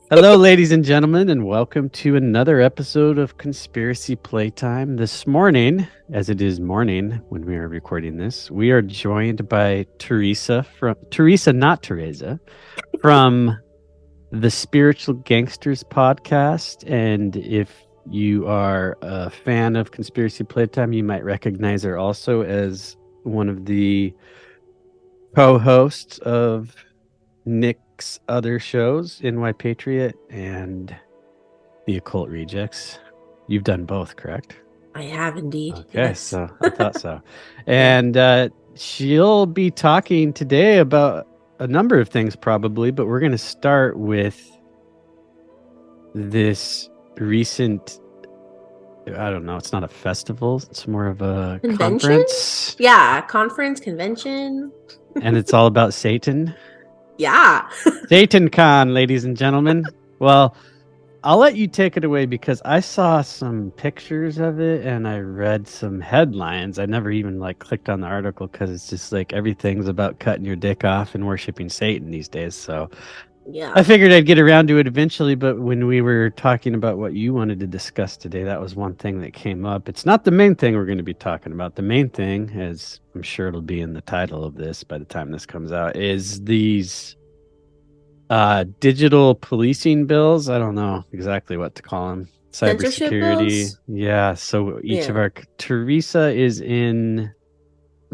Hello, ladies and gentlemen, and welcome to another episode of Conspiracy Playtime. This morning, as it is morning when we are recording this, we are joined by Theresa, not Teresa, from the Spiritual Gangsters podcast. And if you are a fan of Conspiracy Playtime, you might recognize her also as one of the co-hosts of Nick's other shows, NY Patriot and The Occult Rejects. You've done both, correct? I have indeed. Okay, Yes. so I thought so. Yeah. And she'll be talking today about a number of things, probably, but we're going to start with this recent. I don't know. It's not a festival. It's more of a Convention? conference. Yeah. Conference, convention. And it's all about Satan. Yeah. Satan Con, ladies and gentlemen. Well, I'll let you take it away because I saw some pictures of it and I read some headlines. I never even clicked on the article because it's just like everything's about cutting your dick off and worshiping Satan these days. So Yeah. I figured I'd get around to it eventually. But when we were talking about what you wanted to discuss today, that was one thing that came up. It's not the main thing we're going to be talking about. The main thing, as I'm sure it'll be in the title of this by the time this comes out, is these digital policing bills. I don't know exactly what to call them. Censorship Cybersecurity. bills? Yeah. So each of Yeah. our Teresa is in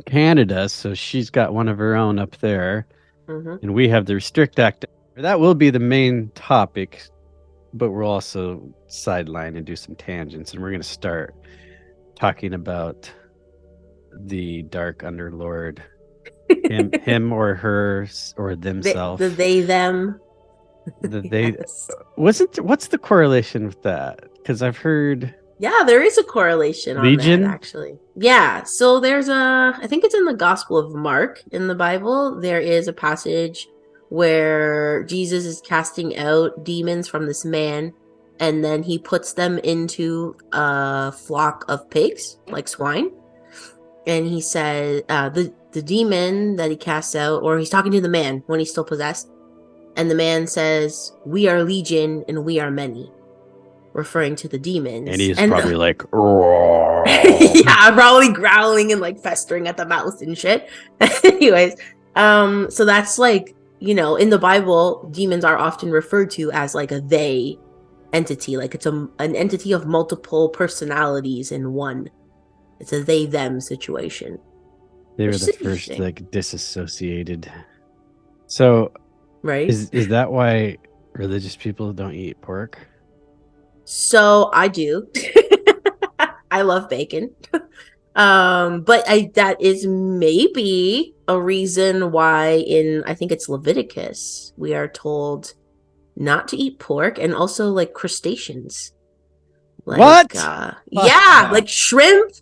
Canada, so she's got one of her own up there, Mm-hmm. and we have the Restrict Act. That will be the main topic, but we'll also sideline and do some tangents, and we're going to start talking about the Dark Underlord. Him or her or themselves. They, them. They Yes. what's the correlation with that? Because I've heard Yeah, there is a correlation on Legion. that, actually. Yeah. So I think it's in the Gospel of Mark in the Bible. There is a passage where Jesus is casting out demons from this man, and then he puts them into a flock of pigs, like swine. And he said, the demon that he casts out, or he's talking to the man when he's still possessed, and the man says, "We are legion and we are many," referring to the demons. And he's probably like, yeah, probably growling and festering at the mouth and shit. Anyways, so that's in the Bible, demons are often referred to as a they entity, like it's an entity of multiple personalities in one. It's a they them situation. they were the first disassociated. So right? Is that why religious people don't eat pork? So I do. I love bacon. But that is maybe a reason why I think it's Leviticus, we are told not to eat pork, and also crustaceans. What? Yeah, like shrimp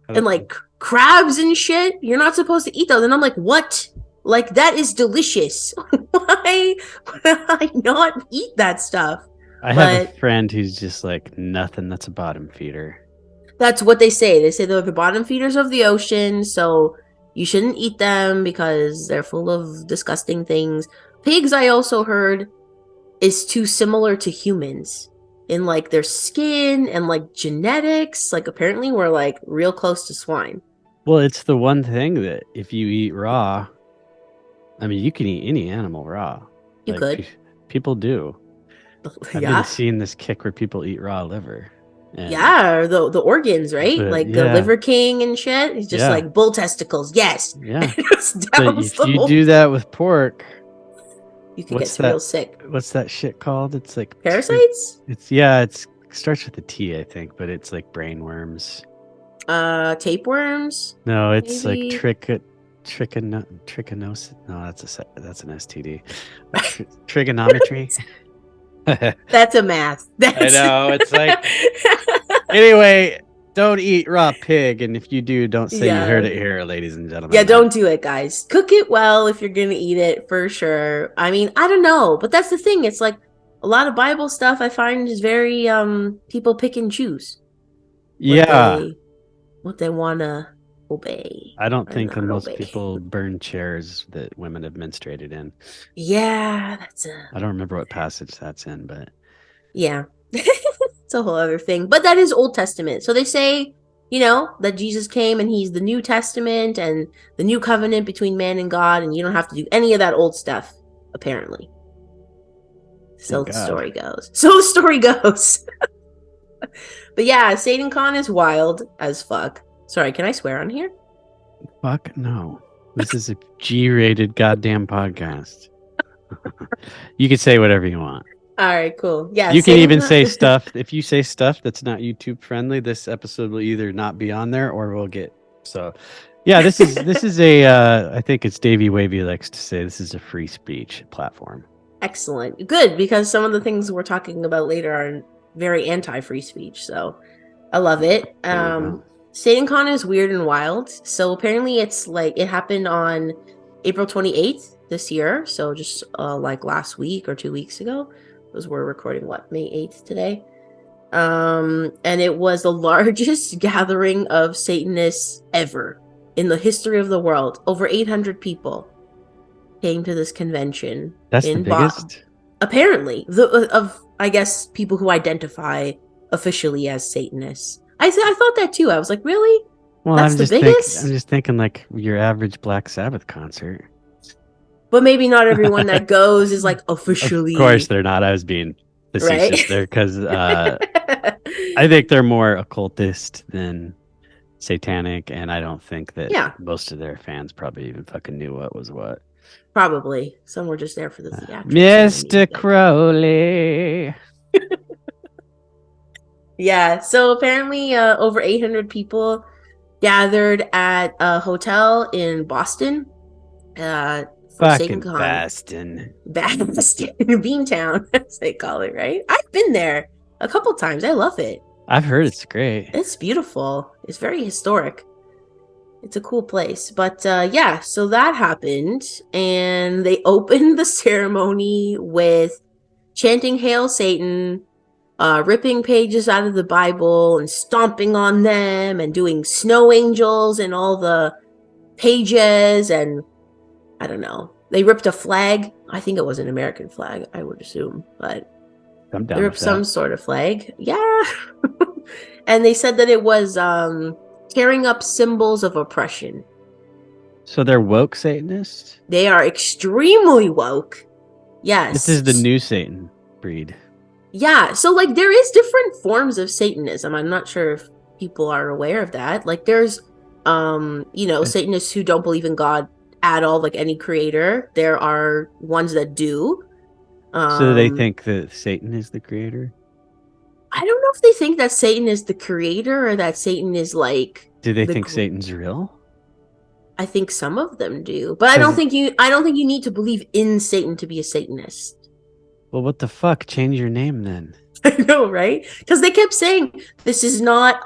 and crabs and shit. You're not supposed to eat those. And I'm like, what? That is delicious. Why would I not eat that stuff? I have a friend who's just like, nothing, that's a bottom feeder. That's what they say. They say they're the bottom feeders of the ocean, so you shouldn't eat them because they're full of disgusting things. Pigs, I also heard, is too similar to humans in their skin and genetics. Apparently we're real close to swine. Well, it's the one thing that if you eat raw, I mean, you can eat any animal raw. You could. People do. I've been seeing this kick where people eat raw liver. Yeah, the organs, right? The Liver King and shit. He's just bull testicles. Yes. Yeah. So if you do that with pork, you can get real sick. What's that shit called? It's like parasites? It starts with a T, I think, but it's like brain worms. Tapeworms? No, it's maybe? Trichinosis. No, that's an STD. Trigonometry. That's a math. I know, it's like anyway, don't eat raw pig, and if you do, don't say you heard it here, ladies and gentlemen. Yeah, don't do it, guys. Cook it well if you're gonna eat it, for sure. I mean, I don't know, but that's the thing. It's a lot of Bible stuff I find is very people pick and choose. What they wanna obey I don't or think not most obey. people burn chairs that women have menstruated in. Yeah, that's a I don't remember what passage that's in, but yeah. It's a whole other thing. But that is Old Testament. So they say, that Jesus came and he's the New Testament and the new covenant between man and God, and you don't have to do any of that old stuff, apparently. So thank the God. story goes. So the story goes. But yeah, Satan Con is wild as fuck. Sorry, can I swear on here? Fuck no. This is a G-rated goddamn podcast. You can say whatever you want. All right, cool. Yeah, You can Satan even Con. say stuff. If you say stuff that's not YouTube friendly, this episode will either not be on there or we'll get so. Yeah, this is a. I think it's Davey Wavy likes to say this is a free speech platform. Excellent. Good, because some of the things we're talking about later are very anti-free speech. So I love it. There you go. Satan Con is weird and wild. So apparently it's like it happened on April 28th this year. So just like last week or 2 weeks ago. Because we're recording May 8th today. And it was the largest gathering of Satanists ever in the history of the world. Over 800 people came to this convention That's the in biggest. apparently of I guess people who identify officially as Satanists. I thought that too. I was like, really? Well, That's the I'm biggest? just thinking like your average Black Sabbath concert. But maybe not everyone that goes is like Of course officially they're not. I was being right. facetious there because I think they're more occultist than satanic, and I don't think that Yeah, most of their fans probably even fucking knew what was what. probably. Some were just there for the theatrics and the Mr. music. Crowley. Yeah, so apparently over 800 people gathered at a hotel in Boston for Satan Fucking Con. Bastin. Boston, Beantown, as they call it, right? I've been there a couple times. I love it. I've heard it's great. It's beautiful. It's very historic. It's a cool place. But yeah, so that happened. And they opened the ceremony with chanting Hail Satan, ripping pages out of the Bible and stomping on them and doing snow angels in all the pages. And I don't know. They ripped a flag. I think it was an American flag, I would assume. But I'm they down ripped with some that. sort of flag. Yeah. And they said that it was tearing up symbols of oppression. So they're woke Satanists? They are extremely woke. This is the Yes. new Satan breed. Yeah. So like there is different forms of Satanism. I'm not sure if people are aware of that. Like there's Satanists who don't believe in God at all, like any creator. There are ones that do. So they think that Satan is the creator? I don't know if they think that Satan is the creator or that Satan is like Do they think Satan's real? I think some of them do, but I don't think you need to believe in Satan to be a Satanist. Well, what the fuck? Change your name then. I know, right? Because they kept saying this is not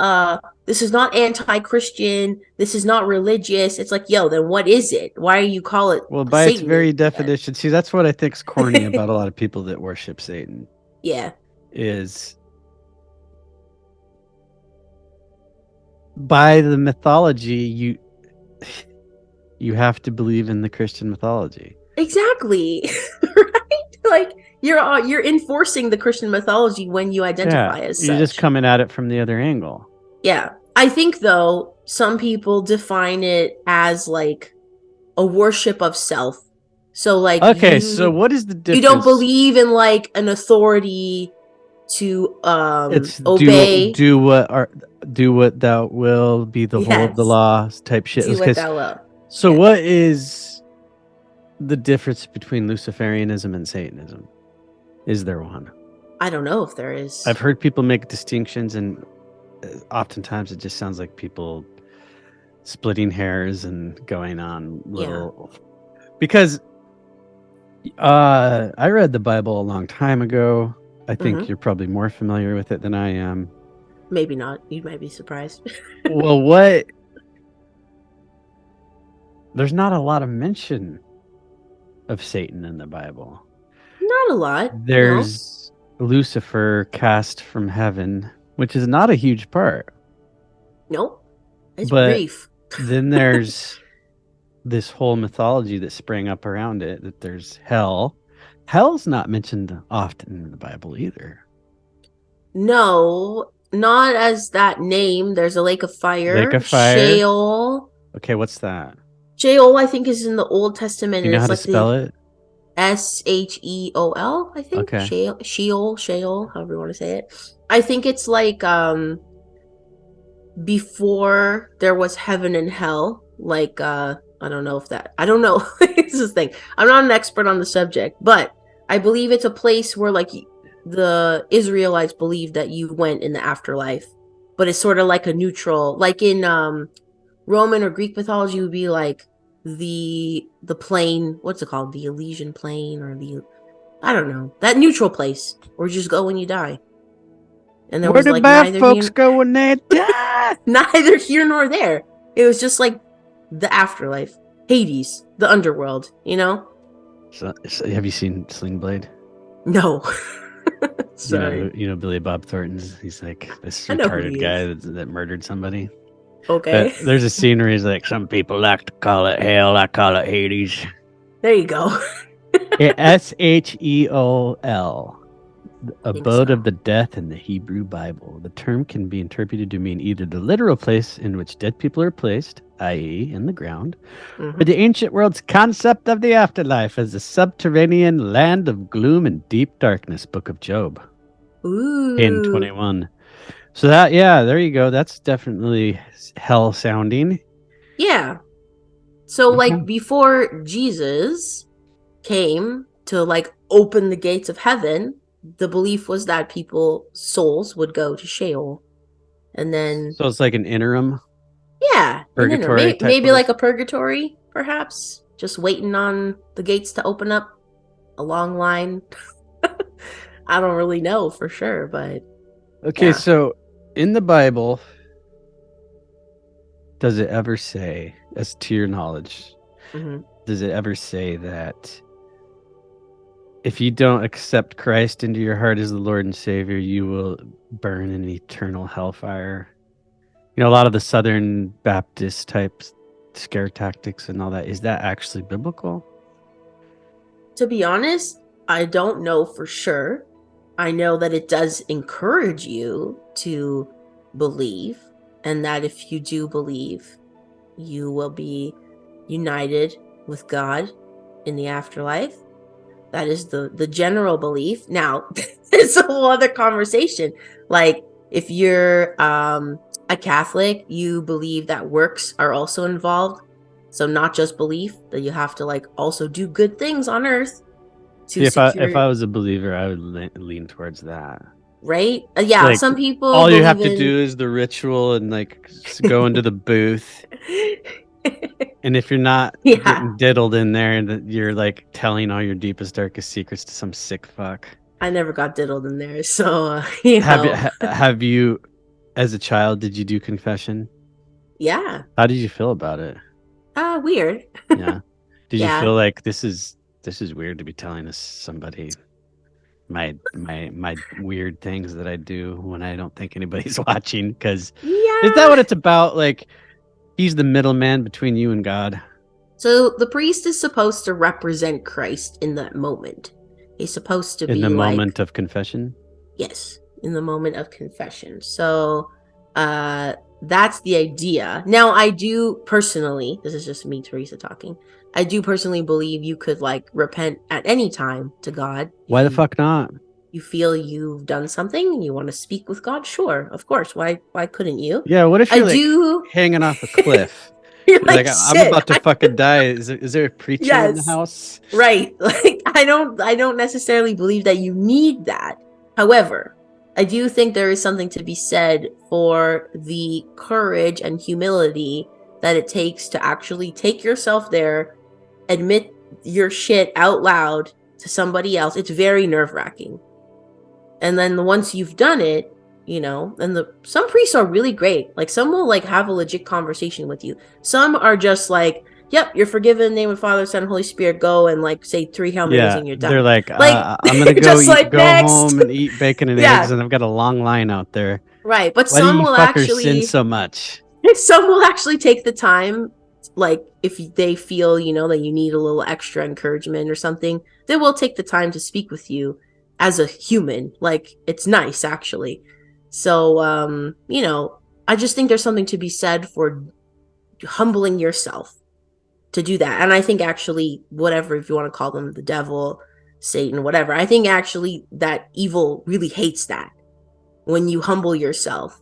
anti-Christian, this is not religious. It's like, yo, then what is it? Why do you call it Well, a by its very Satanism definition, see, that's what I think's corny about a lot of people that worship Satan. Yeah. Is by the mythology you have to believe in the Christian mythology. Exactly. Right? Like you're enforcing the Christian mythology when you identify as such. You're just coming at it from the other angle. Yeah. I think though some people define it as like a worship of self. So like okay, so what is the difference? You don't believe in like an authority to it's obey. Do what thou will, be the whole of the law type shit. Do what thou will. So what is the difference between Luciferianism and Satanism? Is there one? I don't know if there is. I've heard people make distinctions, and oftentimes it just sounds like people splitting hairs and going on little. Yeah. Because I read the Bible a long time ago. I think you're probably more familiar with it than I am. Maybe not. You might be surprised. Well, what? There's not a lot of mention of Satan in the Bible. Not a lot. There's Lucifer cast from heaven, which is not a huge part. Nope. It's brief. then there's this whole mythology that sprang up around it, that there's hell. Hell's not mentioned often in the Bible either. No, not as that name. There's a lake of Lake fire, of fire. Sheol. Okay, what's that? Sheol, I think, is in the Old Testament, Do you and know how it's to like spell the it? Sheol, I think. Okay. Sheol, however you want to say it. I think it's like before there was heaven and hell. Like I don't know if that I don't know. This is the thing. I'm not an expert on the subject, but I believe it's a place where like the Israelites believe that you went in the afterlife. But it's sort of like a neutral, like in Roman or Greek mythology would be like the plane, what's it called? The Elysian plane or the I don't know. That neutral place where you just go when you die. And there Where was do like bad folks go when they die? neither here nor there. It was just like the afterlife. Hades, the underworld, you know? So have you seen Sling Blade? No. Sorry. You know Billy Bob Thornton's. He's like this I know who retarded he guy is. that murdered somebody. But Okay. there's a scene where he's like, some people like to call it hell, I call it Hades. There you go. Sheol, I think abode of so. the death in the Hebrew Bible. The term can be interpreted to mean either the literal place in which dead people are placed, i.e., in the ground, or Mm-hmm. the ancient world's concept of the afterlife as a subterranean land of gloom and deep darkness. Book of Job, Ooh. 10:21. So that, yeah, there you go. That's definitely hell sounding. Yeah. So like Okay. before Jesus came to like open the gates of heaven, the belief was that people souls would go to Sheol. And then So it's like an interim yeah, and then or purgatory type maybe like place. a purgatory, perhaps, just waiting on the gates to open up. A long line. I don't really know for sure, but Okay, yeah. so in the Bible, does it ever say, as to your knowledge, Hmm. does it ever say that if you don't accept Christ into your heart as the Lord and Savior, you will burn in eternal hellfire? You know, a lot of the Southern Baptist type scare tactics and all that, is that actually biblical? To be honest, I don't know for sure. I know that it does encourage you to believe, and that if you do believe, you will be united with God in the afterlife. That is the general belief. Now, it's a whole other conversation. Like if you're a Catholic, you believe that works are also involved. So not just belief, that you have to like also do good things on earth See, to if secure, I was a believer, I would lean towards that. right? Yeah, Like, some people all you believe have to in do is the ritual and like go into the booth. And if you're not yeah, getting diddled in there, and you're like telling all your deepest, darkest secrets to some sick fuck. I never got diddled in there. So, Have you, as a child, did you do confession? yeah. How did you feel about it? Weird. Yeah. Did you Yeah. feel like this is weird to be telling us somebody my weird things that I do when I don't think anybody's watching? Because is that Yeah. what it's about? Like, he's the middleman between you and God So the priest is supposed to represent Christ in that moment. He's supposed to in the be like, moment of confession. yes, in the moment of confession. So that's the idea. Now I do personally, this is just me, Theresa, talking. I do personally believe you could like repent at any time to God Why if the fuck not? you feel you've done something and you want to speak with God. Sure, of course. Why couldn't you? Yeah, what if I you're like do. hanging off a cliff? You're You're like like, I'm shit. about to fucking die. Is there a preacher in the Yes. house? Right. Like I don't necessarily believe that you need that. However, I do think there is something to be said for the courage and humility that it takes to actually take yourself there, admit your shit out loud to somebody else. It's very nerve-wracking. And then once you've done it, and some priests are really great. Like some will like have a legit conversation with you. Some are just like, yep, you're forgiven in the name of Father, Son, Holy Spirit. Go and like say 3 Hail Marys Yeah, and you're they're done. like, Like I'm gonna just like go next. home and eat bacon and eggs, Yeah, and I've got a long line out there. right. But Why do some you will fuckers sin actually so much? Some will actually take the time, like if they feel, that you need a little extra encouragement or something, they will take the time to speak with you as a human. Like it's nice actually. So I just think there's something to be said for humbling yourself to do that. And I think actually, whatever, if you want to call them the devil, Satan, whatever, I think actually that evil really hates that when you humble yourself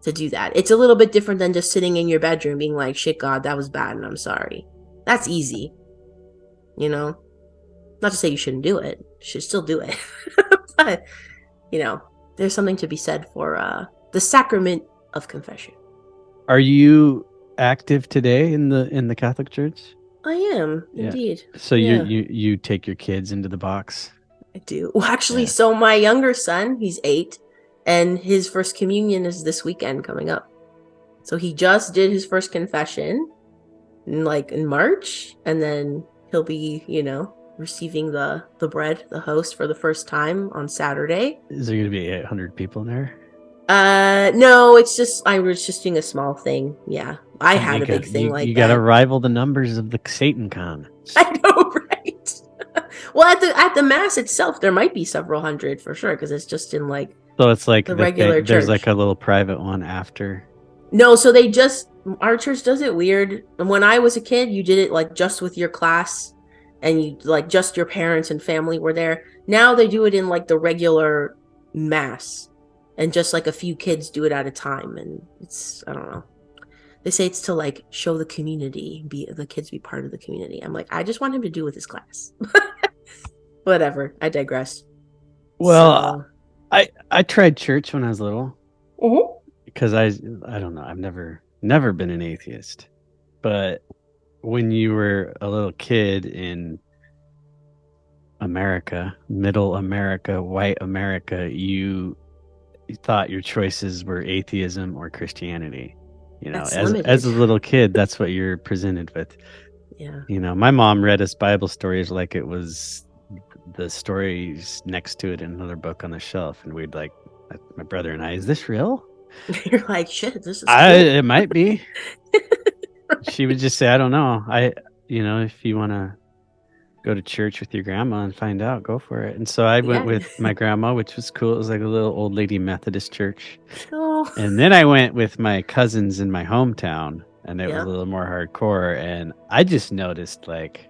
to do that. It's a little bit different than just sitting in your bedroom being like, shit, God, that was bad and I'm sorry. That's easy, you know? Not to say you shouldn't do it, you should still do it. But, there's something to be said for the sacrament of confession. Are you active today in the Catholic Church? I am, Yeah. indeed. So Yeah, you take your kids into the box? I do. Well, actually, Yeah. so my younger son, he's 8, and his first communion is this weekend coming up. So he just did his first confession in March, and then he'll be, receiving the bread, the host for the first time on Saturday. Is there going to be 800 people in there? No, I was just doing a small thing. Yeah. I had You a big got thing like you got to that. rival the numbers of the Satan Con. I know, right? Well, at the mass itself, there might be several hundred for sure, because it's just in like So it's like the regular there's like church. a little private one after. No, so our church does it weird. And when I was a kid, you did it like just with your class, and you like just your parents and family were there. Now they do it in like the regular mass, and just like a few kids do it at a time. And I don't know. They say it's to like show the community, the kids be part of the community. I'm like, I just want him to do with his class. Whatever. I digress. Well, So, I tried church when I was little mhm. because I don't know, I've never been an atheist. But when you were a little kid in America, middle America, white America, you thought your choices were atheism or Christianity. That's As limited. a little kid, that's what you're presented with. Yeah. My mom read us Bible stories like it was the stories next to it in another book on the shelf, and we'd like, my brother and I, is this real? You're like, shit, this is cool. It might be. She would just say, I don't know. If you want to go to church with your grandma and find out, go for it. And so I went Yeah. with my grandma, which was cool. It was like a little old lady Methodist church. Oh, And then I went with my cousins in my hometown, and it was yeah. a little more hardcore. And I just noticed like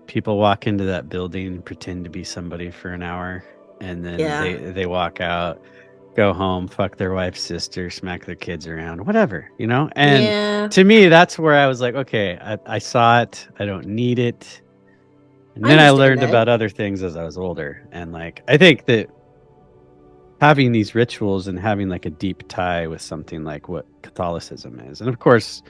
people walk into that building and pretend to be somebody for an hour, and then Yeah. they walk out, go home, fuck their wife's sister, smack their kids around, whatever. And Yeah. to me, that's where I was like, okay, I saw it, I don't need it. And I then I understand learned that. about other things as I was older, and like I think that having these rituals and having like a deep tie with something like what Catholicism is, and of course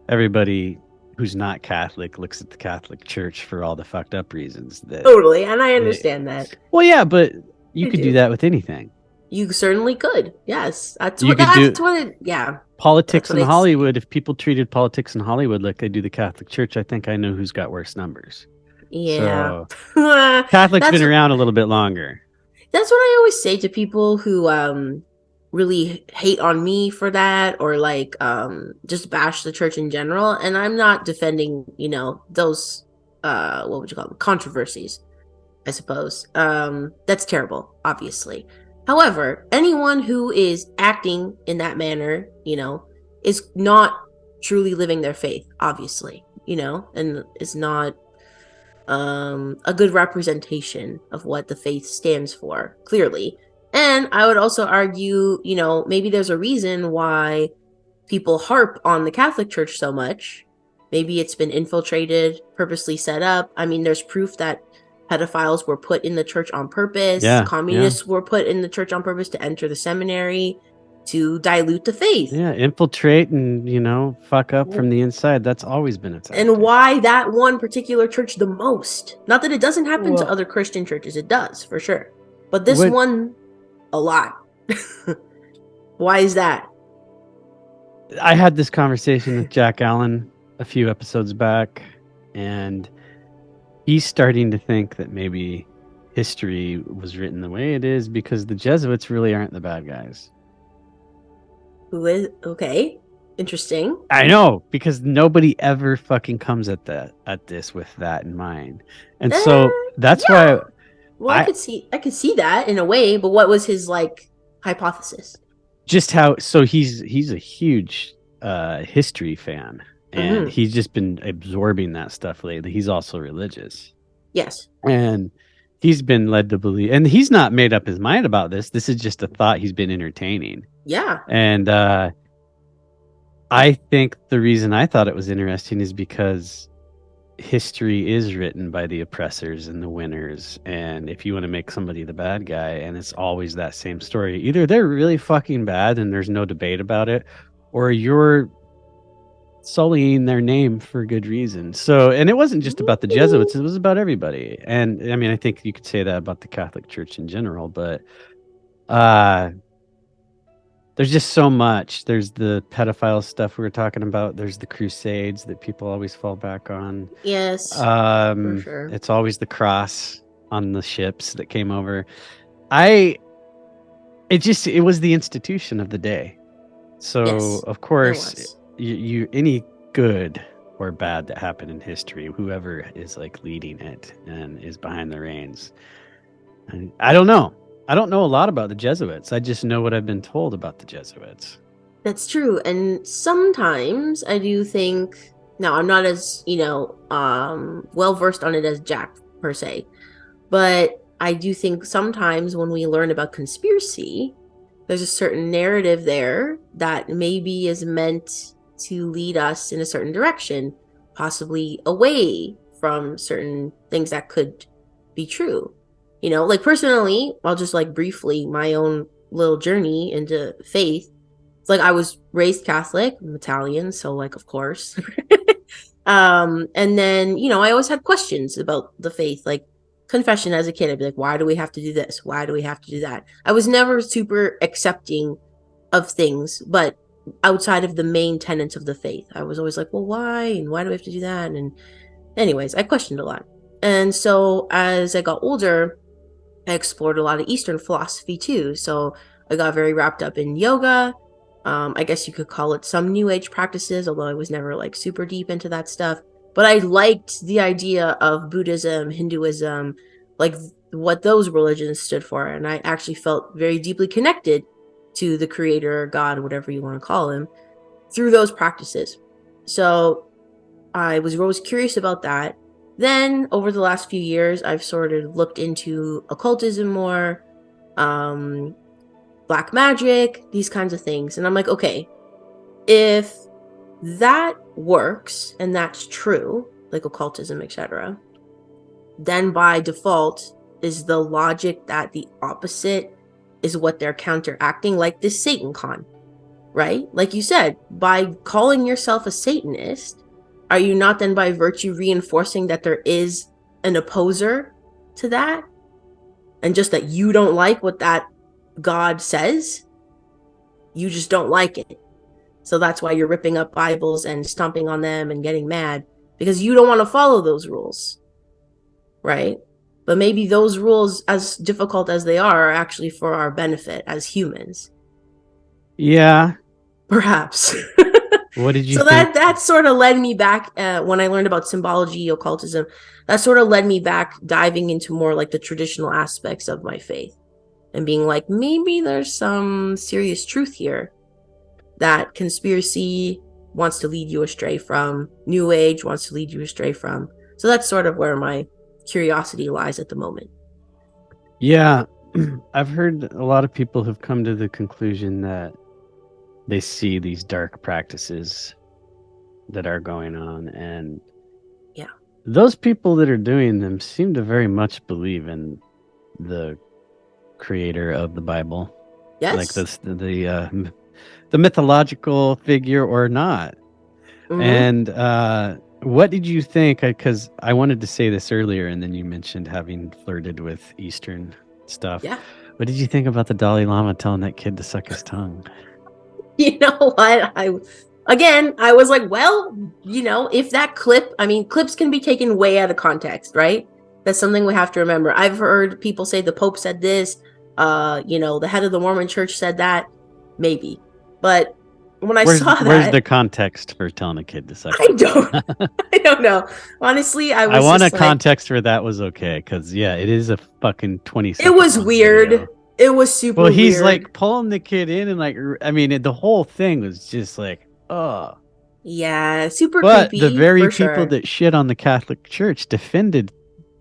everybody who's not Catholic looks at the Catholic Church for all the fucked up reasons that Totally. And I they. understand that. Well, yeah, but you I could do do. that with anything. You certainly could. Yes. You could do Yeah. That's politics what in I see. Hollywood. If people treated politics in Hollywood like they do the Catholic Church, I think I know who's got worse numbers. Yeah. So Catholic's that's been around a little bit longer. that's what I always say to people who really hate on me for that, or like just bash the church in general. And I'm not defending, those what would you call them? Controversies, I suppose. That's terrible, obviously. However, anyone who is acting in that manner, is not truly living their faith, obviously, and is not a good representation of what the faith stands for, clearly. And I would also argue, maybe there's a reason why people harp on the Catholic Church so much. Maybe it's been infiltrated, purposely set up. I mean, there's proof that pedophiles were put in the church on purpose, Yeah, yeah, communists were put in the church on purpose to enter the seminary to dilute the faith. yeah. Infiltrate and fuck up from the inside. That's always been a And tactic. why that one particular church the most? Not that it doesn't happen to Well, other Christian churches, it does for sure. But this what one, a lot. Why is that? I had this conversation with Jack Allen a few episodes back, and he's starting to think that maybe history was written the way it is because the Jesuits really aren't the bad guys. Who is okay? Interesting. I know, because nobody ever fucking comes at this with that in mind. And so that's Yeah. why Well, I I could see that in a way, but what was his like hypothesis? just how so he's a huge history fan, and Mm-hmm. he's just been absorbing that stuff lately. He's also religious. Yes. And he's been led to believe, and he's not made up his mind about this. This is just a thought he's been entertaining. Yeah. And I think the reason I thought it was interesting is because history is written by the oppressors and the winners. And if you want to make somebody the bad guy, and it's always that same story, either they're really fucking bad and there's no debate about it, or you're sullying their name for good reason. So, and it wasn't just about the Jesuits, it was about everybody. And I mean, I think you could say that about the Catholic Church in general, but uh there's just so much. There's the pedophile stuff we were talking about. There's the crusades that people always fall back on. Yes, for sure. It's always the cross on the ships that came over. I it was the institution of the day. So Yes, of it course, was. you any good or bad that happened in history, whoever is like leading it and is behind the reins. And I don't know. I don't know a lot about the Jesuits. I just know what I've been told about the Jesuits. That's true. And sometimes I do think, now I'm not as, well versed on it as Jack per se, but I do think sometimes when we learn about conspiracy, there's a certain narrative there that maybe is meant to lead us in a certain direction, possibly away from certain things that could be true. Like personally, I'll just like briefly my own little journey into faith. It's like I was raised Catholic, I'm Italian, so like of course. And then, I always had questions about the faith, like confession as a kid. I'd be like, why do we have to do this? Why do we have to do that? I was never super accepting of things, but outside of the main tenets of the faith, I was always like, well, why? And why do we have to do that? And anyways, I questioned a lot. And so as I got older, I explored a lot of Eastern philosophy too. So I got very wrapped up in yoga. I guess you could call it some new age practices, although I was never like super deep into that stuff. But I liked the idea of Buddhism, Hinduism, like what those religions stood for. And I actually felt very deeply connected to the creator, God, whatever you want to call him, through those practices. So I was always curious about that. Then over the last few years, I've sort of looked into occultism more, um, black magic, these kinds of things. And I'm like, okay, if that works and that's true, like occultism, etc., then by default is the logic that the opposite is what they're counteracting, like this Satan con, right? Like you said, by calling yourself a Satanist, are you not then by virtue reinforcing that there is an opposer to that? And just that you don't like what that God says? You just don't like it. So that's why you're ripping up Bibles and stomping on them and getting mad because you don't want to follow those rules, right? But maybe those rules, as difficult as they are actually for our benefit as humans. Yeah. Perhaps. What did you So think? that sort of led me back when I learned about symbology, occultism. That sort of led me back diving into more like the traditional aspects of my faith and being like, maybe there's some serious truth here that conspiracy wants to lead you astray from, New Age wants to lead you astray from. So that's sort of where my curiosity lies at the moment. Yeah. I've heard a lot of people have come to the conclusion that they see these dark practices that are going on, and Yeah. those people that are doing them seem to very much believe in the creator of the Bible, like Yes. the mythological figure or not. Mm-hmm. And what did you think? Because I wanted to say this earlier, and then you mentioned having flirted with Eastern stuff. Yeah. What did you think about the Dalai Lama telling that kid to suck his tongue? You know what? I was like, well, if that clip, I mean, clips can be taken way out of context, right? That's something we have to remember. I've heard people say the Pope said this, the head of the Mormon church said that, maybe. But when I Where's saw where's the that, context for telling a kid to suck I your don't, thumb? I don't know. Honestly, I I was want a just like, context where that was okay, because yeah, it is a fucking 20 it second was long weird. video. It was Well, super he's weird. like pulling the kid in and like, I mean, the whole thing was just like, oh. Yeah, super But the creepy very for people sure. that shit on the Catholic Church defended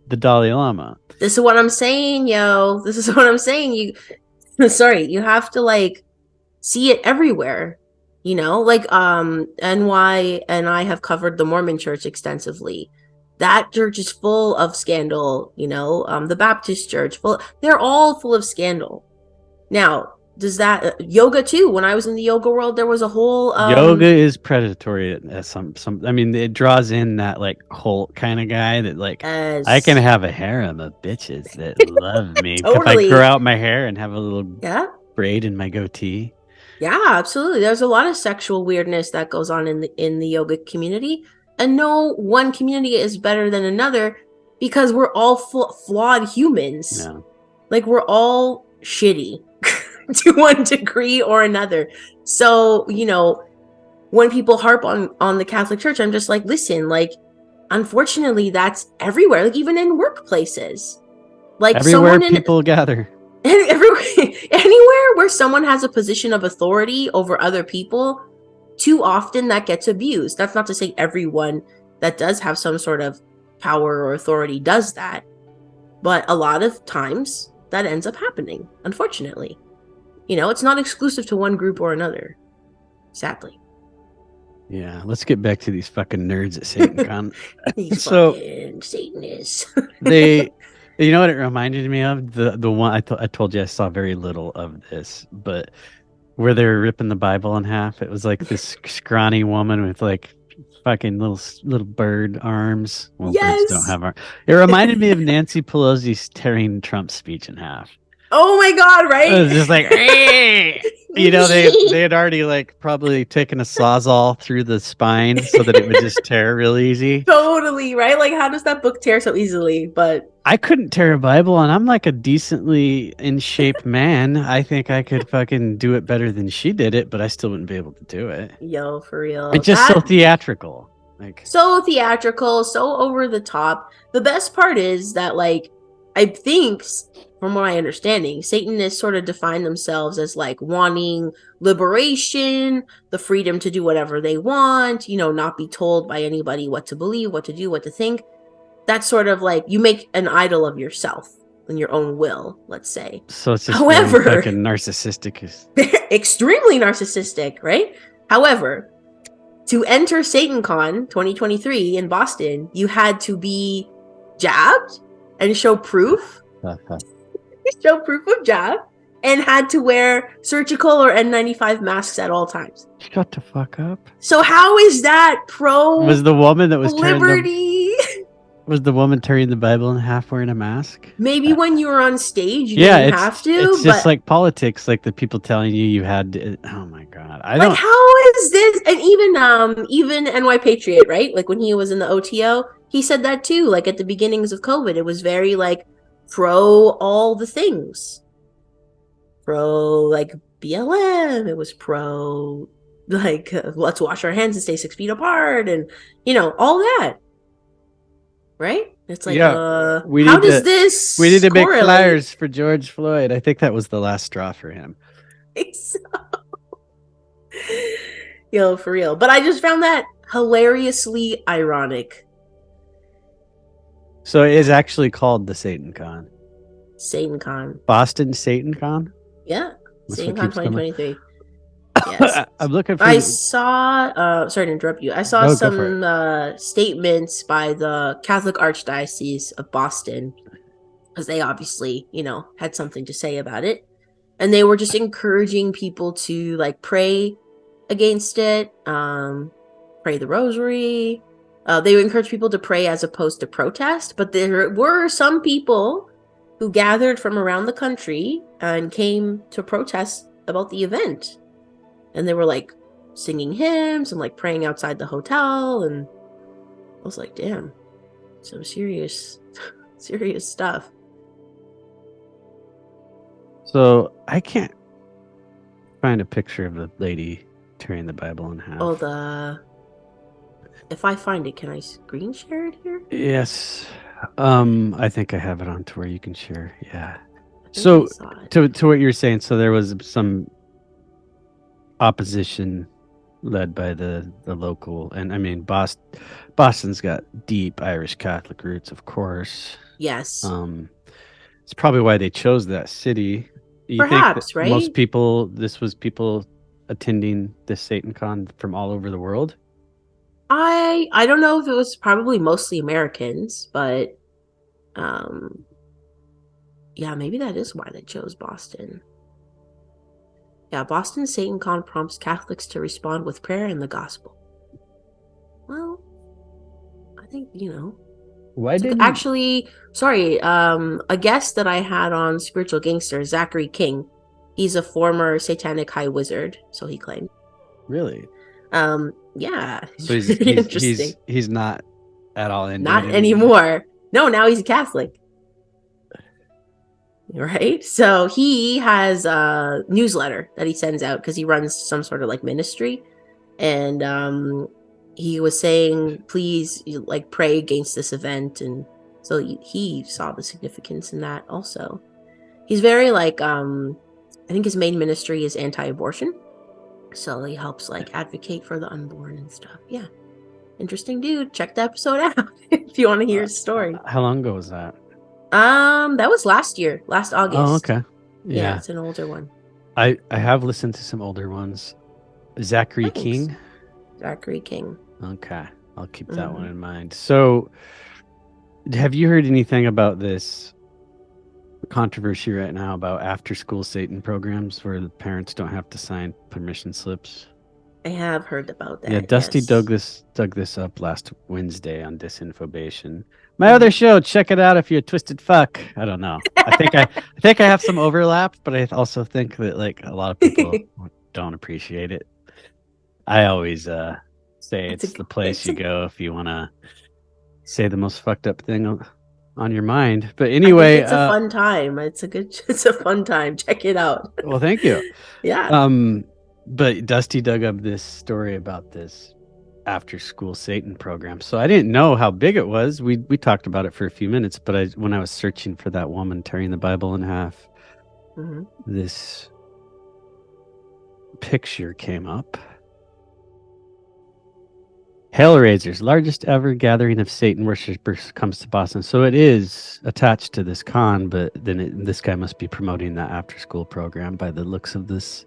the Dalai Lama. This is what I'm saying, yo. This is what I'm saying. Sorry, you have to like see it everywhere. Like NY and I have covered the Mormon church extensively. That church is full of scandal, the Baptist church, they're all full of scandal. Now, does that yoga too? When I was in the yoga world, there was a whole Yoga is predatory at some. I mean, it draws in that like cult kind of guy that like I can as have a harem of bitches that love me if I grow totally. out my hair and have a little Yeah. braid in my goatee. Yeah, absolutely. There's a lot of sexual weirdness that goes on in the yoga community, and no one community is better than another because we're all flawed humans. Yeah. Like we're all shitty to one degree or another. So, when people harp on the Catholic Church, I'm just like, listen, like unfortunately that's everywhere, like even in workplaces. Like Everywhere someone in people gather. everywhere, anywhere where someone has a position of authority over other people, too often that gets abused. That's not to say everyone that does have some sort of power or authority does that, but a lot of times that ends up happening, unfortunately. It's not exclusive to one group or another, sadly. Yeah, let's get back to these fucking nerds at SatanCon. These So fucking Satanists. they, you know what it reminded me of? The one I told you I saw very little of this, but where they were ripping the Bible in half. It was like this scrawny woman with like fucking little bird arms. Well, birds don't Yes. have arms. It reminded me of Nancy Pelosi's tearing Trump's speech in half. Oh my God, It right? was just like, "Eh." You know, they had already like probably taken a sawzall through the spine so that it would just tear real easy. Totally, right? Like, how does that book tear so easily? But I couldn't tear a Bible, and I'm like a decently in shape man. I think I could fucking do it better than she did it, but I still wouldn't be able to do it. yo, for real. It's just so That theatrical. Like, so theatrical, so over the top. The best part is that, like, I think, from what I understanding, Satanists sort of define themselves as like wanting liberation, the freedom to do whatever they want, not be told by anybody what to believe, what to do, what to think. That's sort of like you make an idol of yourself in your own will, let's say. so it's just very However, fucking narcissistic. extremely narcissistic, right? However, to enter SatanCon 2023 in Boston, you had to be jabbed and show proof, of jab, and had to wear surgical or N95 masks at all times. Shut the fuck up. So how is that pro Was the woman that was liberty? was the woman tearing the Bible in half wearing a mask? Maybe when you were on stage, you Yeah, didn't have it's to, just but like politics, like the people telling you had to. Oh my god, I like don't. how is this? And even NY Patriot, right? Like when he was in the OTO, he said that too. Like at the beginnings of COVID, it was very like pro all the things. Pro like BLM, it was pro like let's wash our hands and stay 6 feet apart, and all that, right? It's like Yeah, how does we need this to make correlate? flyers for George Floyd. I think that was the last straw for him. Yo, for real. But I just found that hilariously ironic. So it is actually called the Satan Con. SatanCon. Boston Satan Con? Yeah. That's what SatanCon keeps coming. 2023. Yes. I'm looking for I saw sorry to interrupt you. I saw Oh, go for it. some statements by the Catholic Archdiocese of Boston, because they obviously, had something to say about it. And they were just encouraging people to like pray against it, pray the rosary. They encourage people to pray as opposed to protest, but there were some people who gathered from around the country and came to protest about the event. And they were like singing hymns and like praying outside the hotel. And I was like, damn, some serious, serious stuff. So I can't find a picture of the lady tearing the Bible in half. Oh, if I find it, can I screen share it here? Yes. I think I have it on to where you can share. Yeah. I think I So saw it. to what you're saying, so there was some opposition led by the local, and I mean Boston's got deep Irish Catholic roots, of course. Yes. Um, it's probably why they chose that city. You think that Perhaps, most right? people, this was people attending this Satan Con from all over the world? I don't know if it was probably mostly Americans, but um yeah, maybe that is why they chose Boston. Yeah, Boston SatanCon prompts Catholics to respond with prayer and the gospel. Well, I think, Why didn't actually, sorry, a guest that I had on Spiritual Gangsters, Zachary King. He's a former satanic high wizard, so he claimed. really? Yeah, So it's pretty interesting. he's not at all into it Not anymore. anymore. No, now he's a Catholic. Right? So he has a newsletter that he sends out because he runs some sort of like ministry. And he was saying, please like pray against this event. And so he saw the significance in that also. He's very like, I think his main ministry is anti-abortion. So he helps like advocate for the unborn and stuff. Yeah. Interesting dude. Check the episode out if you want to hear his story. How long ago was that? That was last year, last Oh, August. okay. Yeah, Yeah. it's an older one. I have listened to some older ones. Zachary Thanks, King. Zachary King. Okay. I'll keep that one Mm-hmm. in mind. So, have you heard anything about this controversy right now about after school Satan programs where the parents don't have to sign permission slips? I have heard about Yeah, that. Dusty Yes. dug this up last Wednesday on Disinfobation. My Mm-hmm. other show, check it out if you're a twisted fuck. I don't know. I think I have some overlap, but I also think that like a lot of people don't appreciate it. I always say it's a it's the place it's you a go if you want to say the most fucked up thing on your mind. But I think anyway, it's a fun time. It's a fun time. Check it out. well, thank you. Yeah. But Dusty dug up this story about this after school Satan program. So I didn't know how big it was. We talked about it for a few minutes, but when I was searching for that woman tearing the Bible in half, Mm-hmm. this picture came up. Hellraiser's largest ever gathering of Satan worshippers comes to Boston. So it is attached to this con, but then this guy must be promoting that after school program by the looks of this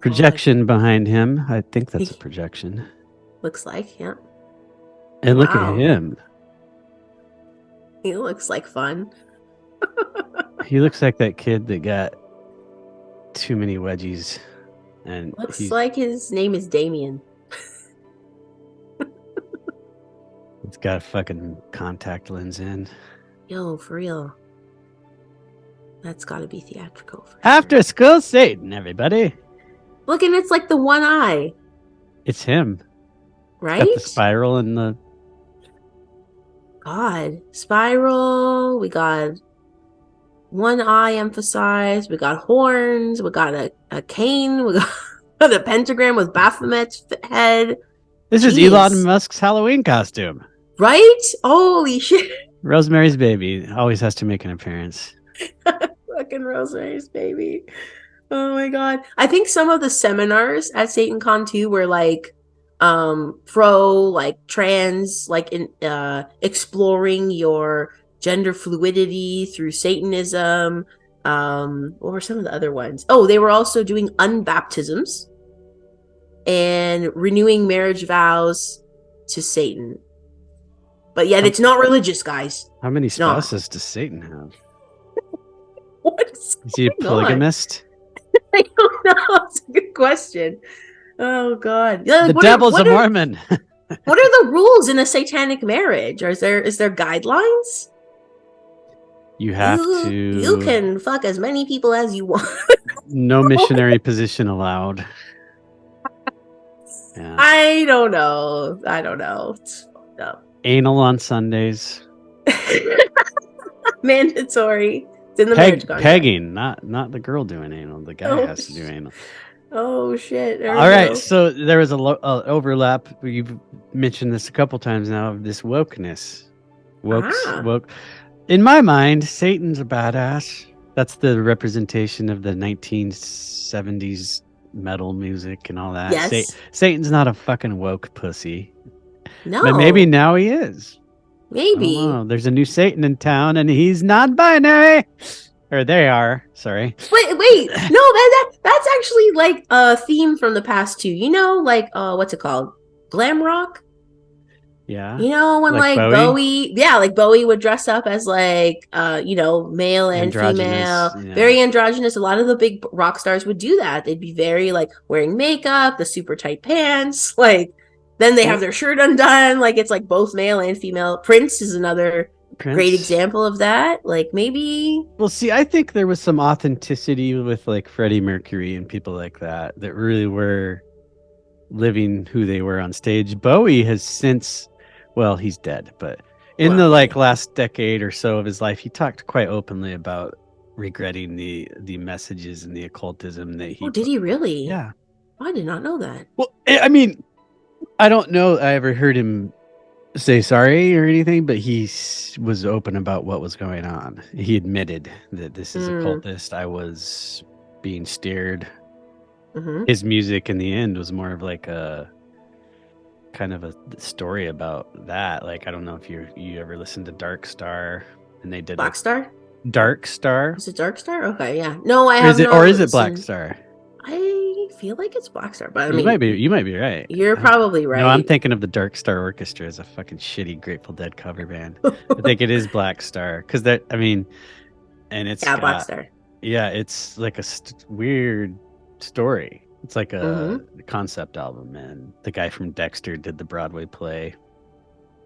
projection behind him. I think that's a projection. Looks like, yeah. And look at Wow. him. He looks like fun. He looks like that kid that got too many wedgies. And Looks like his name is Damien. he's got a fucking contact lens in. Yo, for real. That's got to be theatrical. After school Satan, everybody. Look, and it's like the one eye. It's him. Right? Got the spiral and the... God. Spiral. We got one eye emphasized. We got horns. We got a cane. We got a pentagram with Baphomet's head. This is Elon Musk's Halloween costume. Right? Holy shit. Rosemary's Baby always has to make an appearance. Fucking Rosemary's Baby. Oh my god. I think some of the seminars at SatanCon too were like pro like trans like in exploring your gender fluidity through Satanism. What were some of the other ones? Oh, they were also doing unbaptisms and renewing marriage vows to Satan. But yet it's not religious, guys. How many spouses does Satan have? What is he a polygamist? I don't know. That's a good question. Oh God. The devil's a Mormon. What are the rules in a satanic marriage? Or is there guidelines? You have to. You can fuck as many people as you want. No missionary position allowed. Yeah. I don't know. It's fucked up. Anal on Sundays. Mandatory. It's in the marriage contract. Pegging, not the girl doing anal. The guy has to do anal. Oh shit! There we All right, go. so there was a overlap. You've mentioned this a couple times now of this wokeness. Ah, Woke. In my mind, Satan's a badass. That's the representation of the 1970s metal music and all that. yes. Satan's not a fucking woke pussy, but maybe No. now he is. I don't Maybe. know. There's a new Satan in town, and he's non-binary, or they are. Sorry. Wait. No, that's actually like a theme from the past too. You know, like what's it called? Glam rock? Yeah, You know, when like like Bowie, Bowie, yeah, like Bowie would dress up as like male and androgynous. female, Yeah. very androgynous. A lot of the big rock stars would do that. They'd be very like wearing makeup, the super tight pants, like then they have Well, their shirt undone, like it's like both male and female. Prince is another great Prince. example of that. Like maybe Well, see, I think there was some authenticity with like Freddie Mercury and people like that that really were living who they were on stage. Bowie has since, well, he's dead, but in the well, like yeah. last decade or so of his life, he talked quite openly about regretting the messages and the occultism that Oh, he did put he forth. really? Yeah. I did not know that. Well, I mean, I don't know. I ever heard him say sorry or anything, but was open about what was going on. He admitted that this is a Mm, cultist. I was being steered. mm-hmm. His music in the end was more of like a kind of a story about that. Like I don't know if you ever listened to Dark Star and they did a Black Star? Dark Star. Is it Dark Star? Okay, yeah. No, I Or is have it not or is it Black listened. Star? I feel like it's Black Star, but I You mean, might be right. you're probably No, I'm right. thinking of the Dark Star Orchestra as a fucking shitty Grateful Dead cover band. I think it is Black Star because that I mean, and it's Yeah, Black got Star. yeah, it's like a weird story. It's like a Mm-hmm. concept album, and the guy from Dexter did the Broadway play,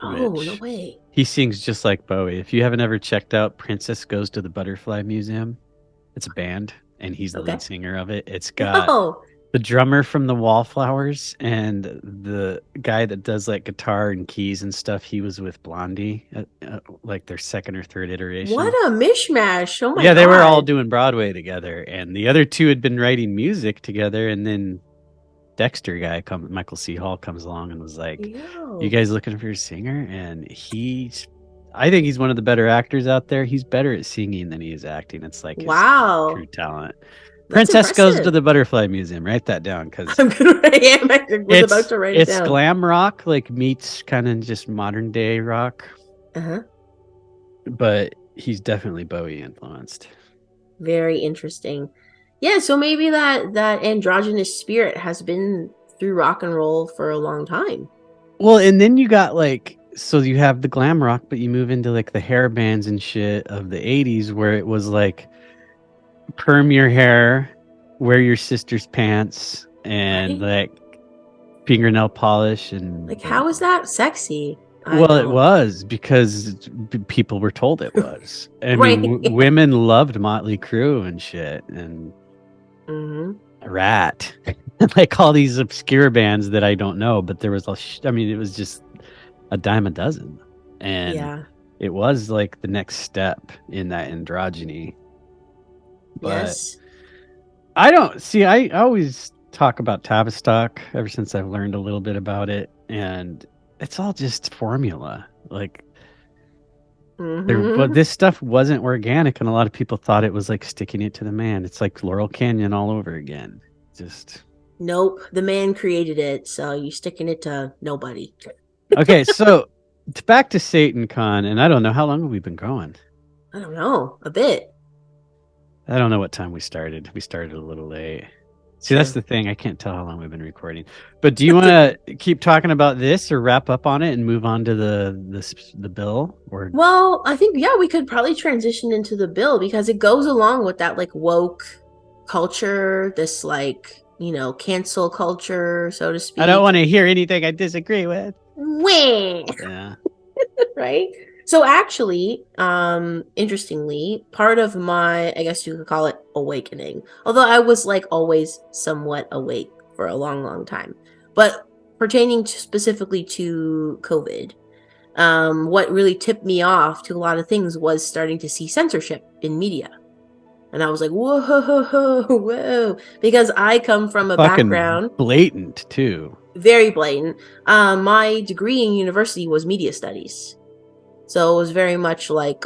Oh, no which way. he sings just like Bowie. If you haven't ever checked out Princess Goes to the Butterfly Museum, it's a band, and he's the lead Okay. singer of it. It's got No. the drummer from the Wallflowers and the guy that does like guitar and keys and stuff. He was with Blondie, like their second or third What iteration. a mishmash. Oh my Yeah, they were all God. doing Broadway together, and the other two had been writing music together. And then Dexter guy, Michael C. Hall, comes along and was like, "You Yo. guys looking for a singer?" And I think he's one of the better actors out there. He's better at singing than he is acting. It's like his true Wow. talent. That's Princess Goes to impressive. the Butterfly Museum. Write that down because I'm gonna yeah, I was about to write it it's down. glam rock, like meets kind of just modern day rock, Uh-huh. but he's definitely Bowie influenced. Very interesting. Yeah, so maybe that androgynous spirit has been through rock and roll for a long time. Well, and then you got like so you have the glam rock, but you move into like the hair bands and shit of the 80s where it was like perm your hair, wear your sister's pants, and Right? like fingernail polish Like, and how is that sexy? I well, it don't. was because people were told it was. I mean, Right. women loved Motley Crue and shit, and Hmm. Rat, like all these obscure bands that I don't know. But there was I mean, it was just a dime a dozen, and Yeah. it was like the next step in that androgyny. But Yes. I don't see. I always talk about Tavistock ever since I've learned a little bit about it, and it's all just formula. Like but Hmm. this stuff wasn't organic, and a lot of people thought it was like sticking it to the man. It's like Laurel Canyon all over again. Just Nope. The man created it, so you sticking it to nobody. okay. So back to Satan Con, and I don't know how long have we been going. I don't know. A bit. I don't know what time we started. We started a little late. See, that's True. the thing. I can't tell how long we've been recording. But do you want to keep talking about this, or wrap up on it and move on to the bill? Or Well, I think yeah, we could probably transition into the bill because it goes along with that like woke culture, this like, cancel culture, so to I don't speak. want to hear anything I disagree with. Wah! Yeah. Right? So actually, interestingly, part of my, I guess you could call it awakening, although I was like always somewhat awake for a long, long time, but pertaining to specifically to COVID, what really tipped me off to a lot of things was starting to see censorship in media. And I was like, whoa, whoa, because I come from a Fucking background blatant too. very blatant. My degree in university was media studies. So it was very much like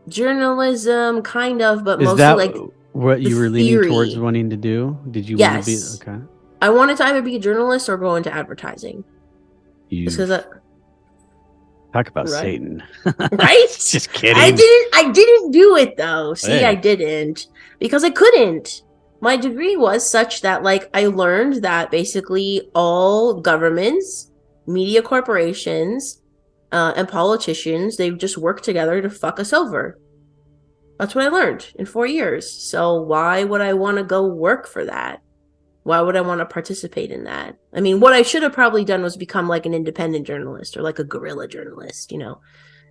journalism, kind of, but Is mostly that like what the you were leaning towards theory. wanting to do? Did you want to be Yes. okay? I wanted to either be a journalist or go into advertising. Just You because talk about right. Satan. Right? Just kidding. I didn't do it though. See, I Hey. didn't because I couldn't. My degree was such that like I learned that basically all governments, media corporations, and politicians, they just work together to fuck us over. That's what I learned in 4 years. So why would I want to go work for that? Why would I want to participate in that? I mean, what I should have probably done was become like an independent journalist or like a guerrilla journalist,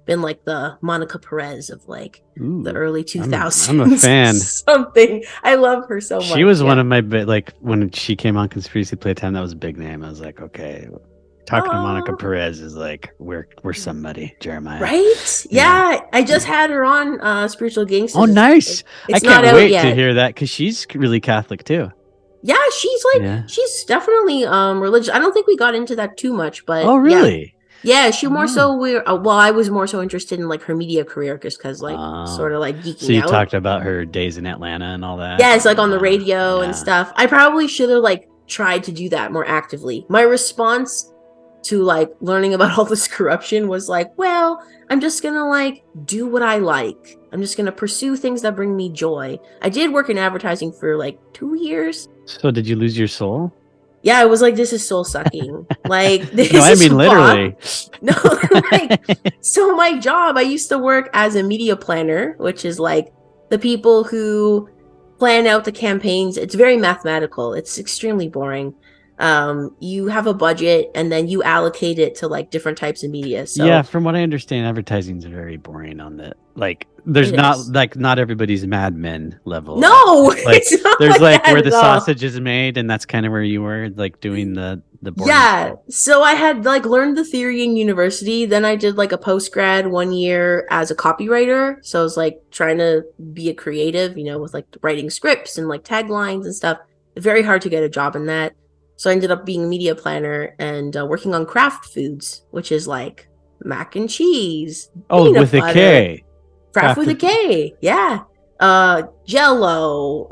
been like the Monica Perez of like the Ooh, early I'm a 2000s fan. something. I love her so She much. was one Yeah. of my like when she came on Conspiracy Playtime. That was a big name. I was like, okay, talking to Monica Oh, Perez is like we're somebody. Jeremiah. right? Yeah. Yeah. I just had her on Spiritual Oh, Gangsters. nice. I It's not can't out wait to yet. hear that because she's really Catholic too. Yeah, Yeah. she's definitely religious. I don't think we got into that too much, Oh, but yeah. really? Yeah, she more Oh. so well, I was more so interested in like her media career just because like sort Oh. of like So geeking you out. talked about her days in Atlanta and all that. Yeah, it's like on the Yeah. radio and Yeah. stuff. I probably should have like tried to do that more actively. My response to like learning about all this corruption was like, well, I'm just gonna like do what I like. I'm just gonna pursue things that bring me joy. I did work in advertising for like 2 years. So did you lose your soul? Yeah, I was like, this is soul sucking. Like, No, this I is mean fun. literally. No, like, so my job, I used to work as a media planner, which is like the people who plan out the campaigns. It's very mathematical. It's extremely boring. You have a budget and then you allocate it to like different types of media. Yeah, So from what I understand, advertising is very boring on that. Like, there's it not is. like not everybody's Mad Men level. No, Like, it's not there's like like that where at the all. sausage is made, and that's kind of where you were, like doing the boring Yeah. stuff. So I had like learned the theory in university. Then I did like a post grad 1 year as a copywriter. So I was like trying to be a creative, with like writing scripts and like taglines and stuff. Very hard to get a job in that. So I ended up being a media planner and working on craft foods, which is like mac and cheese, Oh, with peanut a butter, K. craft with a Crafted. K. Yeah. Jello.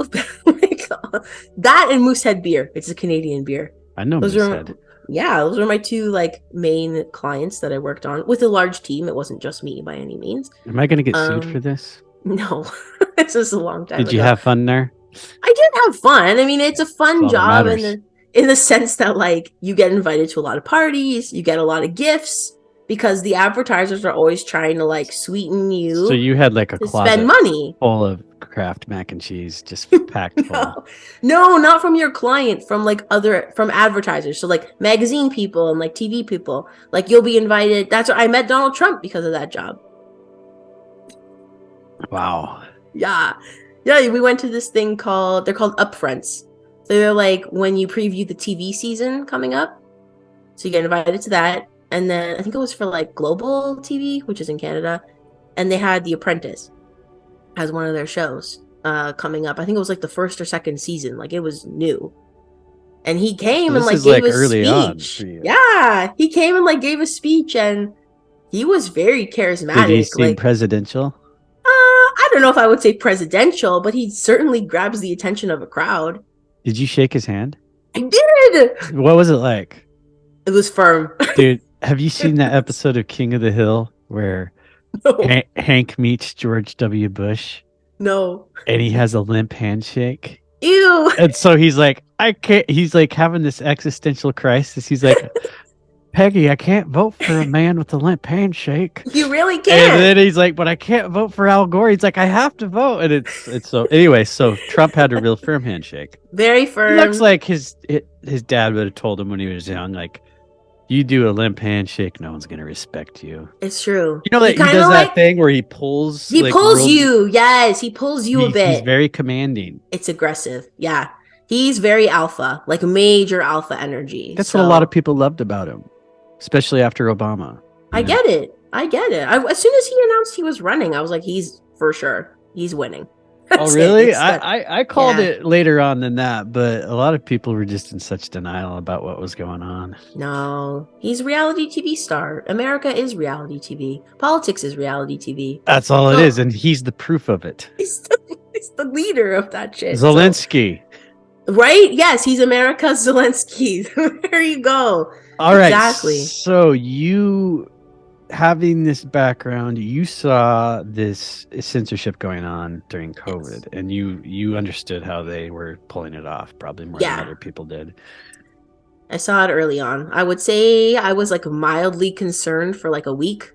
That and Moosehead beer. It's a Canadian beer. I know Those are Moosehead. yeah, those were my two like main clients that I worked on with a large team. It wasn't just me by any means. Am I gonna get sued for Um, this? no, this was a long time Did you ago. have fun there? I did have fun. I mean, it's a That's fun all that job in matters. the sense that like you get invited to a lot of parties, you get a lot of gifts because the advertisers are always trying to like sweeten So you you had like a to spend closet money. full of Kraft mac and cheese, just packed full. No, no, not from your client, from advertisers. So like magazine people and like TV people. Like you'll be invited. That's what I met Donald Trump because of that job. Wow. Yeah. Yeah, we went to this thing they're called upfronts. They're like when you preview the TV season coming up. So you get invited to that. And then I think it was for like Global TV, which is in Canada. And they had The Apprentice as one of their shows coming up. I think it was like the first or second season. Like it was new. And he So came and this like is gave like a early on speech. for you. Yeah. He came and like gave a speech and he was very Did he charismatic. seem Like presidential? I don't know if I would say presidential, but he certainly grabs the attention of a crowd. Did you shake his hand? I did. What was it like? It was firm. Dude, have you seen that episode of King of the Hill where No. Hank meets George W. Bush No. and he has a limp handshake? Ew. And so he's like, I can't, he's like having this existential crisis. He's like, Peggy, I can't vote for a man with a limp handshake. You really And can't. then he's like, but I can't vote for Al Gore. He's like, I have to vote. And it's so anyway, so Trump had a real firm handshake. Very He firm. looks like his dad would have told him when he was young, like, you do a limp handshake, no one's gonna respect you. It's true. You know that he kinda does like that thing where he pulls he like pulls real, you. Yes, he pulls you a he's bit. very commanding. It's aggressive. Yeah. He's very alpha, like major alpha energy. That's what a lot of people loved about him, especially after Obama. I get it. As soon as he announced he was running, I was like, he's for sure. He's winning. Oh, That's it. really? It's that. I called Yeah. it later on than that, but a lot of people were just in such denial about what was going on. No, he's a reality TV star. America is reality TV. Politics is reality TV. That's all it is, So and he's the proof of it. he's the leader of that shit. So, Zelensky. right? Yes, he's America's Zelensky. There you go. All right, Exactly. so you having this background, you saw this censorship going on during Yes. COVID, and you understood how they were pulling it off, probably more than Yeah. other people did. I saw it early on. I would say I was like mildly concerned for like a week.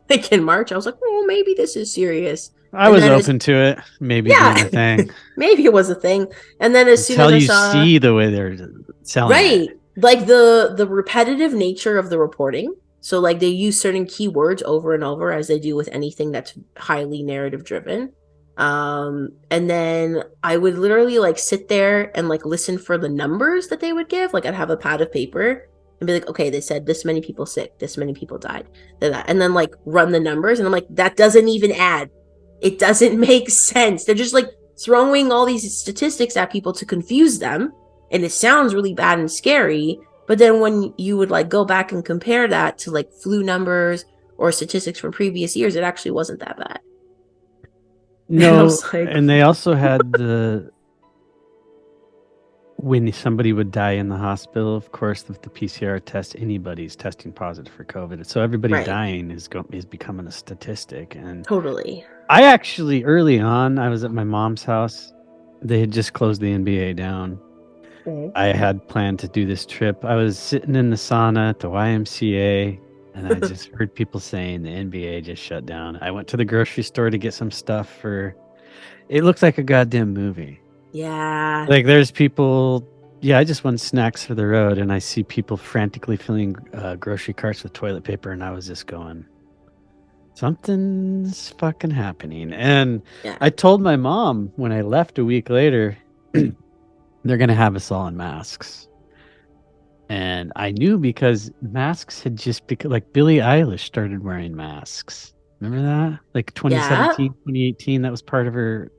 Like in March, I was like, oh, maybe this is serious. I And was then as open to it, maybe being yeah, a thing, maybe it was a thing. And then as soon as until I you saw see the way they're selling it. right, like the repetitive nature of the reporting. So like they use certain keywords over and over as they do with anything that's highly narrative driven. And then I would literally like sit there and like listen for the numbers that they would give. Like I'd have a pad of paper and be like, okay, they said this many people sick, this many people died, and then like run the numbers, and I'm like, that doesn't even add. It doesn't make sense. They're just like throwing all these statistics at people to confuse them, and it sounds really bad and scary. But then when you would like go back and compare that to like flu numbers or statistics from previous years, it actually wasn't that bad. And I No, was like, and they also had the when somebody would die in the hospital, of course, with the PCR test, anybody's testing positive for COVID. So everybody right, dying is becoming a statistic. And totally. I actually early on, I was at my mom's house. They had just closed the NBA down. Okay. I had planned to do this trip. I was sitting in the sauna at the YMCA, and I just heard people saying the NBA just shut down. I went to the grocery store to get some stuff for. It looks like a goddamn movie. Yeah, Like there's people. Yeah, I just want snacks for the road, and I see people frantically filling grocery carts with toilet paper, and I was just going, something's fucking happening. And yeah, I told my mom when I left a week later, they're gonna have us all in masks. And I knew because masks had just become like Billie Eilish started wearing masks. Remember that? Like yeah, 2017, 2018, that was part of her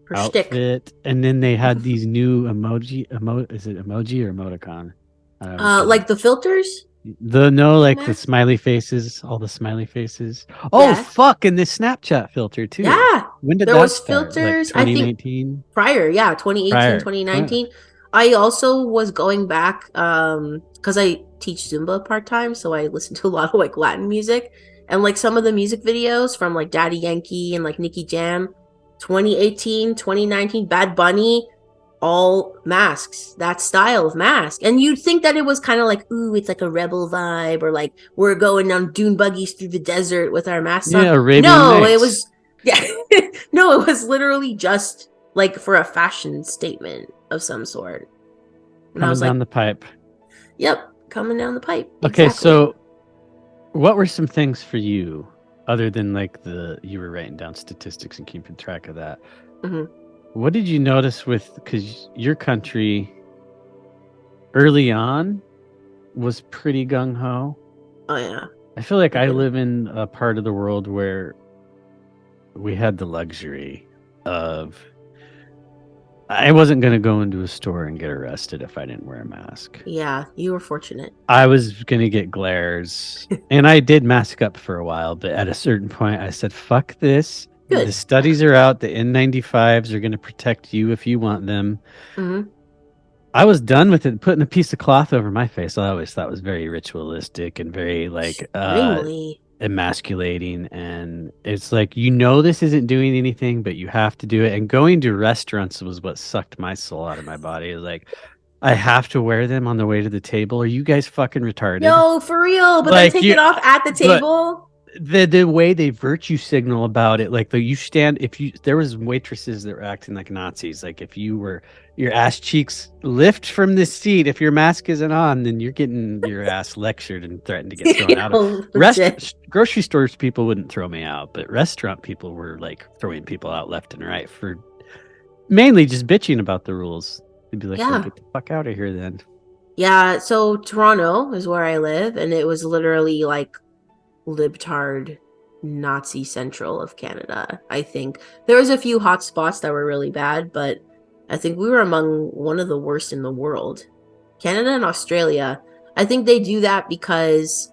for shtick. outfit. And then they had these new is it emoji or emoticon? I always get it. Like the filters. The no, The like the mask. smiley faces, all the smiley faces. Oh Yeah, fuck, and this Snapchat filter too. yeah. When did There that was start? Like filters. I think 2019? prior, yeah, 2018, Prior. 2019. I also was going back because I teach Zumba part-time, so I listen to a lot of like Latin music, and like some of the music videos from like Daddy Yankee and like Nicky Jam, 2018, 2019, Bad Bunny, all masks, that style of mask. And you'd think that it was kind of like, ooh, it's like a rebel vibe, or like we're going on dune buggies through the desert with our masks on. Yeah, Arabian No, it Nights. was yeah. No, it was literally just like for a fashion statement of some sort. And I Coming was like, down the pipe. yep, coming down the pipe. Okay, Exactly. so what were some things for you other than like the you were writing down statistics and keeping track of that? Hmm. What did you notice with because your country early on was pretty gung ho? Oh yeah. I feel like I Okay. live in a part of the world where we had the luxury of I wasn't going to go into a store and get arrested if I didn't wear a mask. Yeah, you were fortunate. I was going to get glares. And I did mask up for a while, but at a certain point I said, fuck this. The Good. studies are out. The N95s are going to protect you if you want them. Hmm. I was done with it, putting a piece of cloth over my face. I always thought was very ritualistic and very like Extremely. emasculating. And it's like, this isn't doing anything, but you have to do it. And going to restaurants was what sucked my soul out of my body. It's like, I have to wear them on the way to the table. Are you guys fucking retarded? Yo, for real. But then Like take it you, off at the but table. the way they virtue signal about it, like you stand, if you there was waitresses that were acting like Nazis. Like if you were your ass cheeks lift from this seat, if your mask isn't on, then you're getting your ass lectured and threatened to get thrown out of Yo, legit. grocery stores. People wouldn't throw me out, but restaurant people were like throwing people out left and right for mainly just bitching about the rules. They'd be like, well, Yeah. get the fuck out of here then. Yeah. So Toronto is where I live, and it was literally like libtard Nazi central of Canada. I think there was a few hot spots that were really bad, but I think we were among one of the worst in the world. Canada and Australia, I think they do that because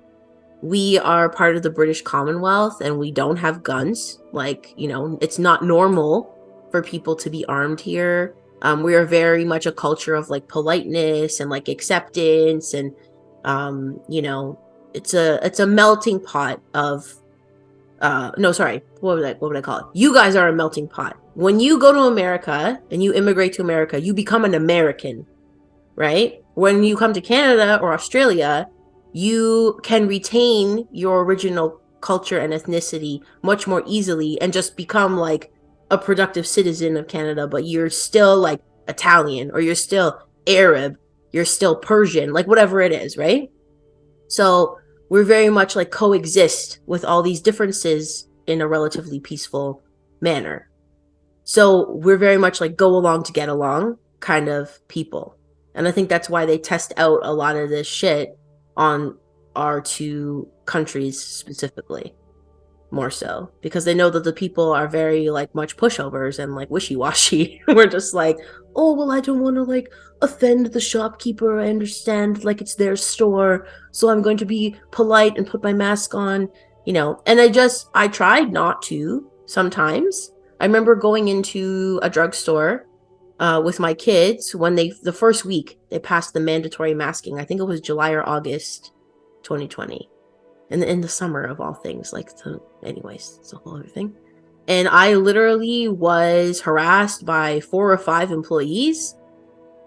we are part of the British Commonwealth and we don't have guns. Like, it's not normal for people to be armed here. We are very much a culture of like politeness and like acceptance, and it's a melting pot of no, sorry, what would I call it? You guys are a melting pot. When you go to America and you immigrate to America, you become an American, right? When you come to Canada or Australia, you can retain your original culture and ethnicity much more easily and just become like a productive citizen of Canada, but you're still like Italian, or you're still Arab, you're still Persian, like whatever it is, right? So we're very much like coexist with all these differences in a relatively peaceful manner. So we're very much like go along to get along kind of people. And I think that's why they test out a lot of this shit on our two countries specifically, more so because they know that the people are very like much pushovers and like wishy-washy. We're just like, oh well, I don't want to like offend the shopkeeper. I understand like it's their store, so I'm going to be polite and put my mask on, and I tried not to sometimes. I remember going into a drugstore with my kids when the first week they passed the mandatory masking. I think it was July or August 2020, in the summer of all things. Anyways, it's a whole other thing. And I literally was harassed by 4 or 5 employees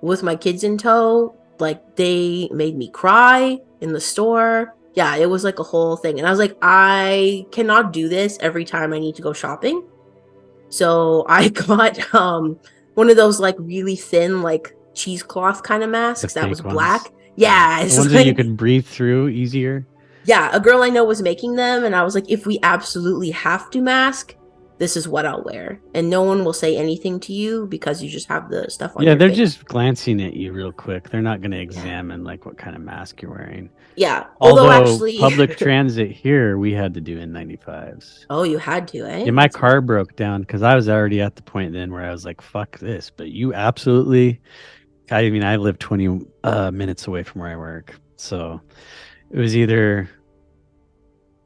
with my kids in tow. Like, they made me cry in the store. Yeah, it was like a whole thing. And I was like, I cannot do this every time I need to go shopping. So I got one of those like really thin like cheesecloth kind of The masks that was fake ones. black. Yeah, The it's ones that you like, could breathe through easier. yeah, a girl I know was making them, and I was like, if we absolutely have to mask, this is what I'll wear. And no one will say anything to you because you just have the stuff on Yeah, your they're face. just glancing at you real quick. They're not going to Yeah. examine like what kind of mask you're wearing. Yeah. Although Although actually, public transit here, we had to do N95s. oh, you had to, eh? Yeah, my That's car broke down because I was already at the point then where I was like, fuck this. But you absolutely, I mean, I live 20 minutes away from where I work. So it was either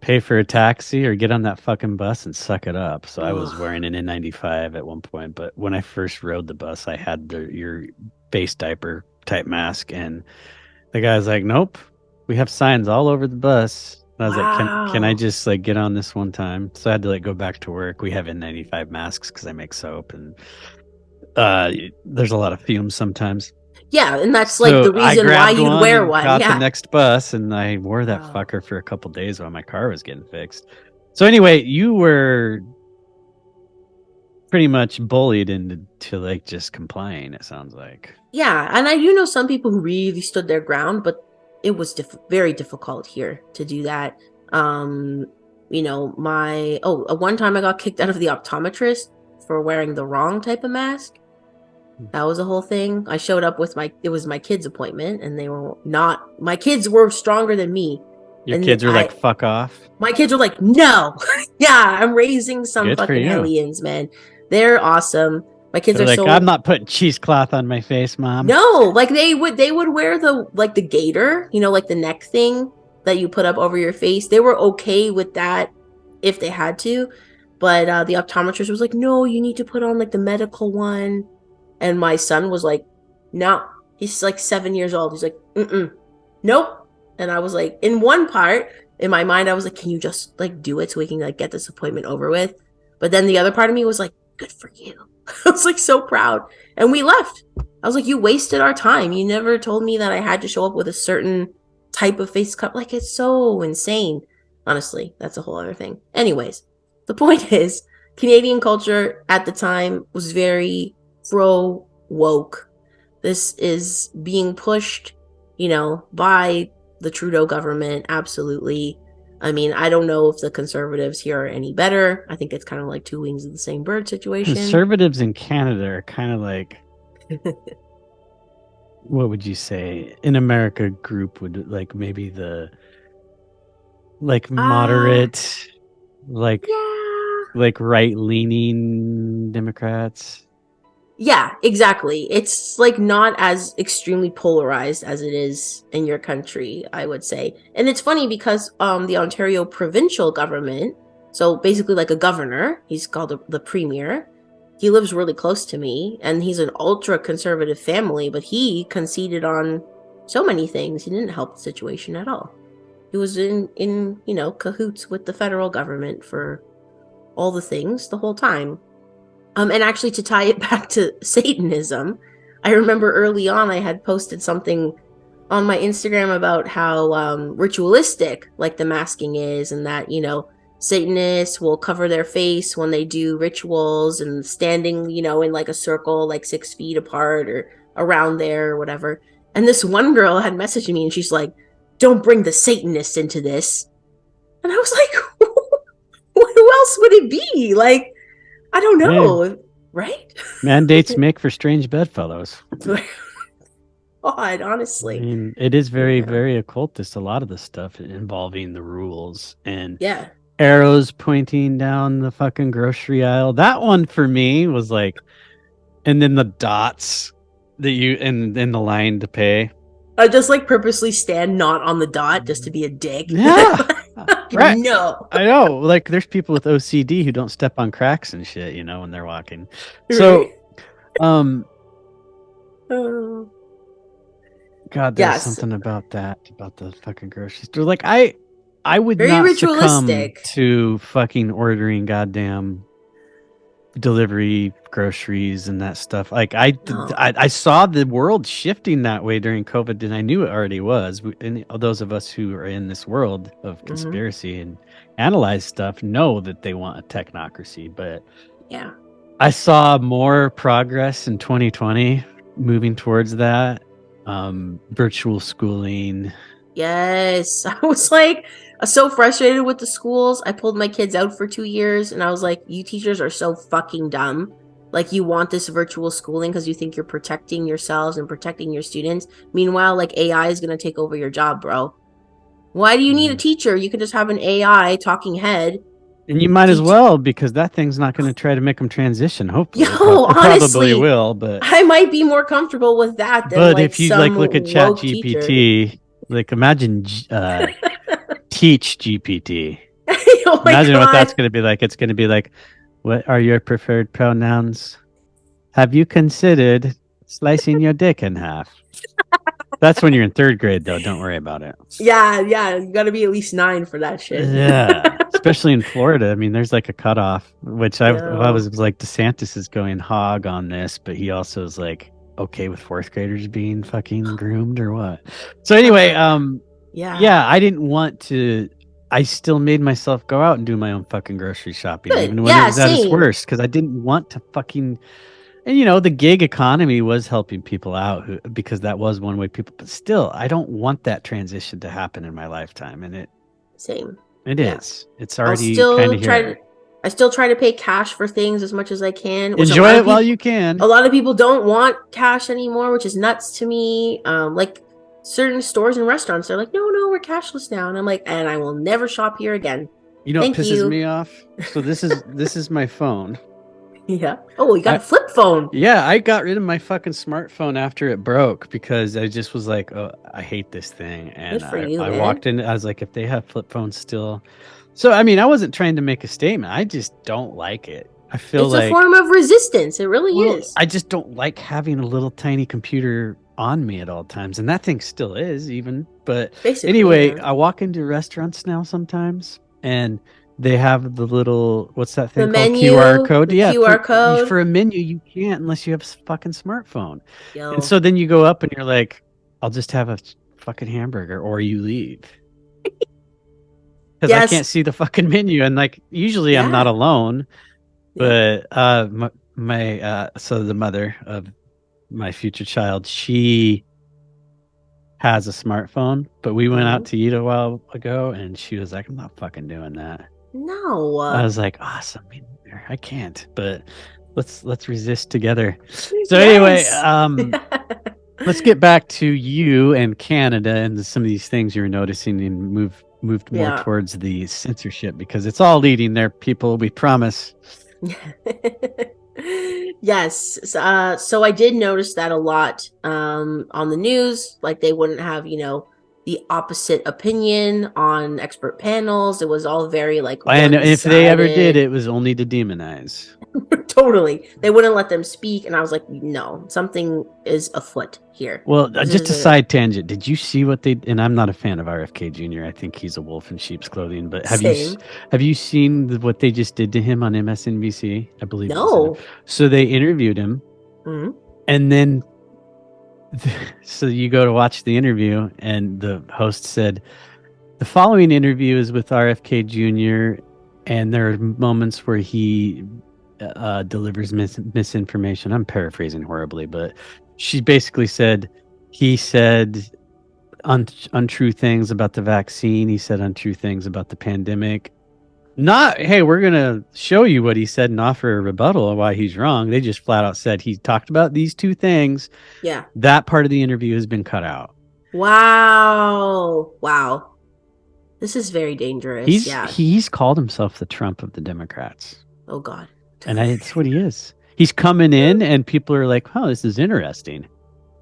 pay for a taxi or get on that fucking bus and suck it up. So I was ugh. wearing an N95 at one point. But when I first rode the bus, I had your face diaper type mask. And the guy's like, nope, we have signs all over the bus. And I was like, can I Wow. just like get on this one time? So I had to like go back to work. We have N95 masks because I make soap, and uh there's a lot of fumes sometimes. Yeah, and that's like So the I reason why grabbed you'd one wear and one. caught the Yeah. next bus, and I wore that Wow. fucker for a couple days while my car was getting fixed. So anyway, you were pretty much bullied into like just complying, it sounds like. Yeah, and I do know some people who really stood their ground, but it was very difficult here to do that. Um, one time I got kicked out of the optometrist for wearing the wrong type of mask. That was a whole thing. I showed up with it was my kids' appointment, and they were not, my kids were stronger than me. Your And kids were like, fuck off. my kids were like, no. Yeah, I'm raising some Good for fucking you. hellions, man. They're awesome. My kids They're are like, I'm so, not putting cheesecloth on my face, mom. no, like they would wear the gaiter, like the neck thing that you put up over your face. They were okay with that if they had to, but the optometrist was like, "No, you need to put on like the medical one." And my son was like, "No." He's like 7 years old. He's like, "Mm-mm, nope." And I was like, in one part in my mind, I was like, "Can you just like do it so we can like get this appointment over with?" But then the other part of me was like, "Good for you." I was like so proud, and we left. I was like, you wasted our time. You never told me that I had to show up with a certain type of face cut. Like, it's so insane. Honestly, that's a whole other thing. Anyways, the point is, Canadian culture at the time was very pro woke. This is being pushed, by the Trudeau government. Absolutely. I mean, I don't know if the conservatives here are any better. I think it's kind of like two wings of the same bird situation. Conservatives in Canada are kind of like, what would you say? In America, group would like maybe the like Ah, moderate like Yeah. right leaning Democrats. Yeah, exactly. It's like not as extremely polarized as it is in your country, I would say. And it's funny because the Ontario provincial government, so basically like a governor, he's called the premier. He lives really close to me and he's an ultra conservative family, but he conceded on so many things. He didn't help the situation at all. He was in cahoots with the federal government for all the things the whole time. And actually, to tie it back to Satanism, I remember early on I had posted something on my Instagram about how ritualistic like the masking is, and that Satanists will cover their face when they do rituals and standing in like a circle like 6 feet apart or around there or whatever. And this one girl had messaged me and she's like, "Don't bring the Satanists into this." And I was like, who else would it be? Like, I don't Hey, know, right? mandates make for strange bedfellows. Odd, I honestly. mean, it is very, Yeah. very occultist. A lot of the stuff involving the rules and Yeah. arrows pointing down the fucking grocery aisle. That one for me was like, and then the dots that you in the line to pay. I just like purposely stand not on the dot just to be a dick. Yeah, right. No. I know. Like, there's people with OCD who don't step on cracks and shit, when they're walking. Right? So, um, Uh, God, there was yes. something about that, about the fucking grocery store. Like, I would Very not succumb ritualistic. to fucking ordering goddamn delivery groceries and that stuff. Like, No. I saw the world shifting that way during COVID, and I knew it already was. And those of us who are in this world of Hmm. conspiracy and analyze stuff know that they want a technocracy. But Yeah. I saw more progress in 2020 moving towards that. Virtual schooling. Yes. I was like so frustrated with the schools. I pulled my kids out for 2 years and I was like, you teachers are so fucking dumb. Like, you want this virtual schooling because you think you're protecting yourselves and protecting your students. Meanwhile, like, AI is going to take over your job, bro. Why do you need a Yeah. teacher? You could just have an AI talking head And you might as teach. well, because that thing's not going to try to make them transition. Hopefully, Yo, it probably honestly, will. But I might be more comfortable with that than like if you like some look at Chat woke teacher. GPT, like imagine Teach GPT. Oh my Imagine what that's God. going to be like. It's going to be like, what are your preferred pronouns? Have you considered slicing your dick in half? That's when you're in third grade, though. Don't worry about it. Yeah, yeah, you got to be at least 9 for that shit. Yeah, especially in Florida. I mean, there's like a cutoff, which I Yo. was like, DeSantis is going hog on this, but he also is like okay with fourth graders being fucking groomed or what. So anyway, Yeah. yeah, I didn't want to. I still made myself go out and do my own fucking grocery shopping, Good. even when it Yeah, was at its same. worst, because I didn't want to fucking. And the gig economy was helping people out because that was one way people. But still, I don't want that transition to happen in my lifetime, and Same. it Yeah. is. It's I'll already kind still of try to here. I still try to pay cash for things as much as I can, which Enjoy it while you can. a lot of people don't want cash anymore, which is nuts to me. Like certain stores and restaurants, they're like, "No, no, we're cashless now." And I'm like, "And I will never shop here again." You know what Thank pisses you. me off? So this is my phone. Yeah. Oh, you got I a flip phone. Yeah, I got rid of my fucking smartphone after it broke because I just was like, oh, I hate this thing. Good And for I, you, I man. walked in, I was like, if they have flip phones still. So, I mean, I wasn't trying to make a statement. I just don't like it. I feel It's a like, form of resistance. It really well, is. I just don't like having a little tiny computer on me at all times. And that thing still is, even. But Basically, anyway, yeah. I walk into restaurants now sometimes and they have the little, what's that The thing called? QR menu, code. the Yeah, QR for code. for a menu you can't unless you have a fucking smartphone. And Yo. so then you go up and you're like, I'll just have a fucking hamburger, or you leave because I can't Yes. see the fucking menu. And like usually I'm not Yeah. alone, Yeah. but my so the mother of my future child, she has a smartphone, but we went out Hmm. to eat a while ago and she was like, I'm not fucking doing that. I No. was like, awesome. I can't, but let's resist together. So anyway, Yes. let's get back to you and Canada and some of these things you're noticing and move moved more Yeah. towards the censorship because it's all leading there, people. We promise. Yes. So I did notice that a lot on the news. Like they wouldn't have, the opposite opinion on expert panels. It was all very like And one if they ever did, sided. it was only to demonize. Totally. They wouldn't let them speak. And I was like, no, something is afoot here. Well, This just is a a side tangent. Did you see what they? And I'm not a fan of RFK Jr. I think he's a wolf in sheep's clothing. But same. have you seen what they just did to him on MSNBC? I believe it was. No. So they interviewed him, Mhm. and then so you go to watch the interview, and the host said, "The following interview is with RFK Jr., and there are moments where he delivers misinformation." I'm paraphrasing horribly, but she basically said he said untrue things about the vaccine. He said untrue things about the pandemic. Not, hey, we're going to show you what he said and offer a rebuttal of why he's wrong. They just flat out said he talked about these two things. Yeah. That part of the interview has been cut out. Wow. Wow. This is very dangerous. Yeah. He's called himself the Trump of the Democrats. Oh God. And it's what he is. He's coming in and people are like, oh, this is interesting.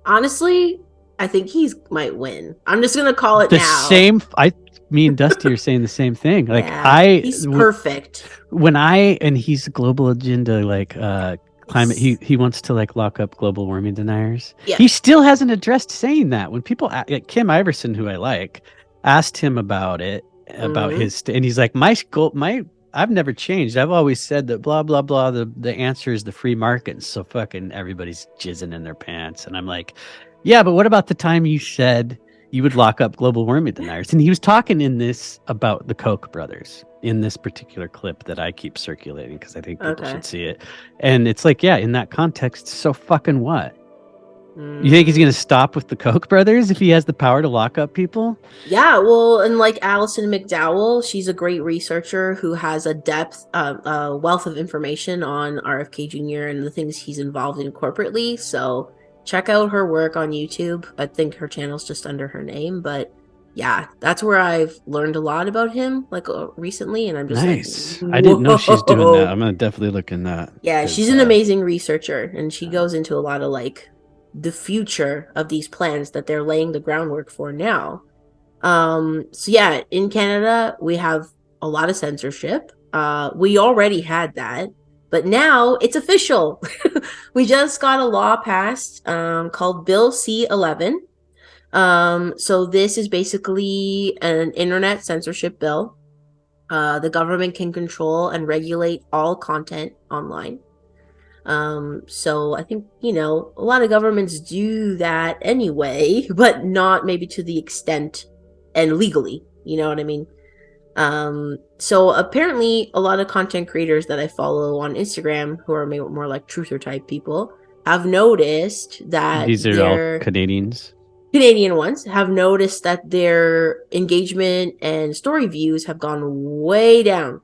Honestly, I think he's might win. I'm just gonna call it The now. same, me and Dusty are saying the same thing. Like Yeah, he's perfect. And he's global agenda, like climate. He wants to like lock up global warming deniers. Yeah. He still hasn't addressed saying that. When people, like Kim Iverson, who I like, asked him about it, about his, and he's like, I've never changed. I've always said that blah blah blah. The answer is the free market. So fucking everybody's jizzing in their pants, and I'm like, yeah, but what about the time you said you would lock up global warming deniers? And he was talking in this about the Koch brothers in this particular clip that I keep circulating because I think people should see it. And it's like, yeah, in that context, so fucking what? You think he's going to stop with the Koch brothers if he has the power to lock up people? Yeah, well, and like Alison McDowell, she's a great researcher who has a wealth of information on RFK Jr. and the things he's involved in corporately. So check out her work on YouTube. I think her channel's just under her name, but yeah, that's where I've learned a lot about him, like recently, and I'm just nice. like, I didn't know she's doing that. I'm gonna definitely look in that. Yeah, she's an amazing researcher, and she goes into a lot of like the future of these plans that they're laying the groundwork for now. So yeah, in Canada we have a lot of censorship. We already had that, but now it's official. We just got a law passed called Bill C-11. So this is basically an internet censorship bill. The government can control and regulate all content online. So I think, a lot of governments do that anyway, but not maybe to the extent and legally, you know what I mean? So apparently a lot of content creators that I follow on Instagram who are more like truther type people have noticed that these are all Canadian ones have noticed that their engagement and story views have gone way down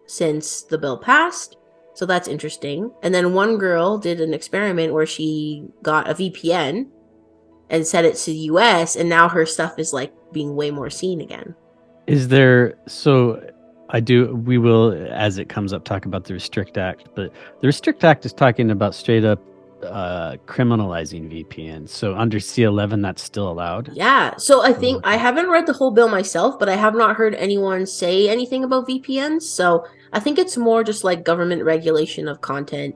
since the bill passed. So that's interesting. And then one girl did an experiment where she got a VPN and set it to the US, and now her stuff is like being way more seen again. We will, as it comes up, talk about the Restrict Act, but the Restrict Act is talking about straight up criminalizing VPNs. So under C-11, that's still allowed. Yeah. So I think I haven't read the whole bill myself, but I have not heard anyone say anything about VPNs. So I think it's more just like government regulation of content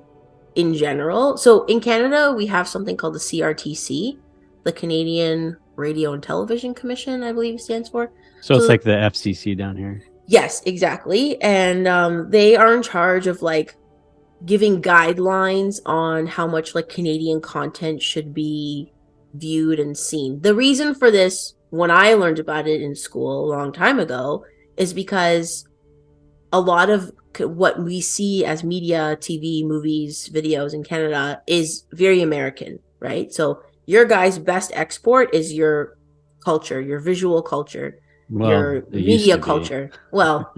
in general. So in Canada, we have something called the CRTC, the Canadian Radio and Television Commission, I believe it stands for. So it's like the FCC down here. Yes, exactly. And they are in charge of like giving guidelines on how much like Canadian content should be viewed and seen. The reason for this, when I learned about it in school a long time ago, is because a lot of what we see as media, TV, movies, videos in Canada is very American, right? So your guys' best export is your culture, your visual culture, your media culture. Well,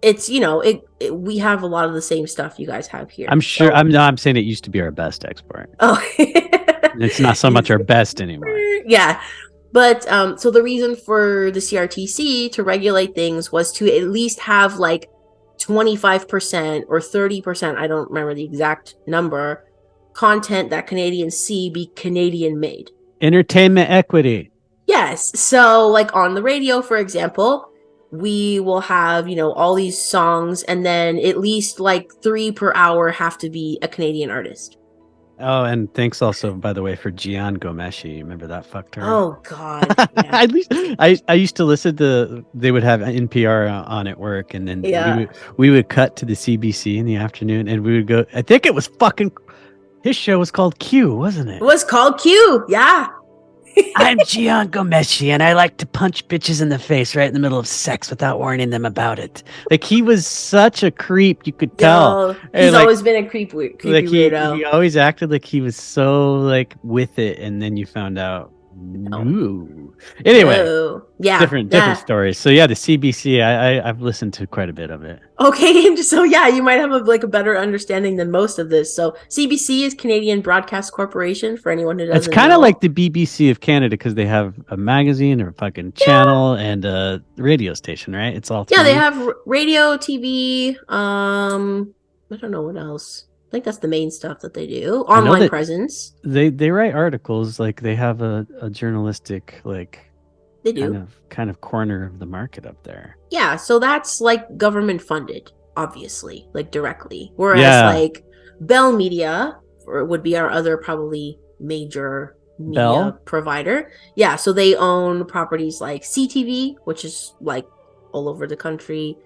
it's, we have a lot of the same stuff you guys have here. I'm sure. I'm saying it used to be our best export. Oh, it's not so much our best anymore. Yeah. But so the reason for the CRTC to regulate things was to at least have like 25% or 30%, I don't remember the exact number, content that Canadians see be Canadian made. Entertainment equity. Yes. So, like on the radio, for example, we will have, all these songs, and then at least like three per hour have to be a Canadian artist. Oh, and thanks also, by the way, for Gian Gomeshi. Remember that fucktard? Oh, God. Yeah. At least I used to listen to, they would have NPR on at work, and then Yeah. we would cut to the CBC in the afternoon, and we would go. I think it was fucking his show was called Q, wasn't It it? was called Q. Yeah. I'm Gian Gomeshi, and I like to punch bitches in the face right in the middle of sex without warning them about it. Like he was such a creep, you could tell. Yo, And he's always been a creepy like weirdo. he always acted like he was so like with it, and then you found out. No. Ooh. Anyway, No. Yeah. different Yeah. stories. So yeah, the CBC, I've listened to quite a bit of it. Okay, and so yeah, you might have a better understanding than most of this. So CBC is Canadian Broadcast Corporation for anyone who It's doesn't kind of know. like the BBC of Canada because they have a magazine or a fucking Yeah, channel and a radio station, right? It's all yeah, they three. have radio, TV. I don't know what else. I think that's the main stuff that they do. I know Online that presence. they write articles, like they have a journalistic like They kind do. of corner of the market up there. Yeah, so that's like government funded, obviously, like directly. Whereas Yeah, like Bell Media would be our other probably major media Bell. provider. Yeah, so they own properties like CTV, which is like all over the country.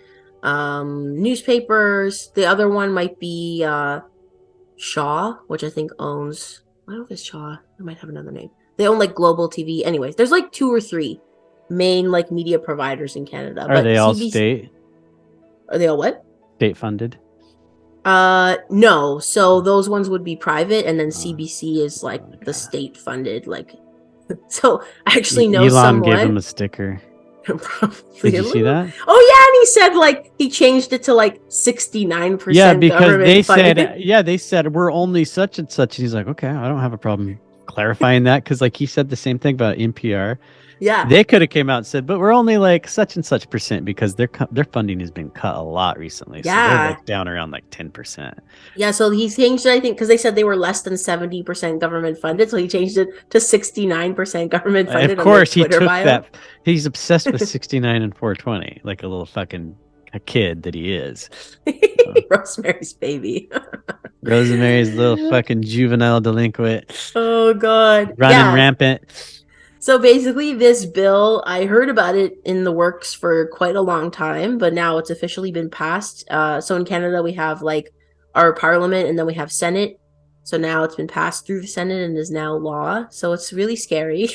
Newspapers. The other one might be Shaw, which I think owns, I don't know if it's Shaw. It might have another name. They own like Global TV. Anyways, there's like two or three main like media providers in Canada. Are But they all CBC, state are they all what? funded? No. So those ones would be private, and then CBC is like the Okay. state funded. Like, so I actually know Elon gave him someone. a sticker. Probably Did you see that? Oh yeah, and he said like he changed it to like 69% Yeah, because government funded. they said we're only such and such. And he's like, okay, I don't have a problem clarifying that because like he said the same thing about NPR. Yeah. They could have came out and said, but we're only like such and such percent because their funding has been cut a lot recently. So they're Yeah. like down around like 10%. Yeah, so he changed it, I think, because they said they were less than 70% government funded, so he changed it to 69% government funded. Of course, on he their Twitter took bio. that. He's obsessed with 69 and 420, like a little fucking a kid that he is. Rosemary's Baby. Rosemary's little fucking juvenile delinquent Oh God. running Yeah. rampant. So basically, this bill, I heard about it in the works for quite a long time, but now it's officially been passed. So in Canada, we have like our parliament and then we have Senate. So now it's been passed through the Senate and is now law. So it's really scary,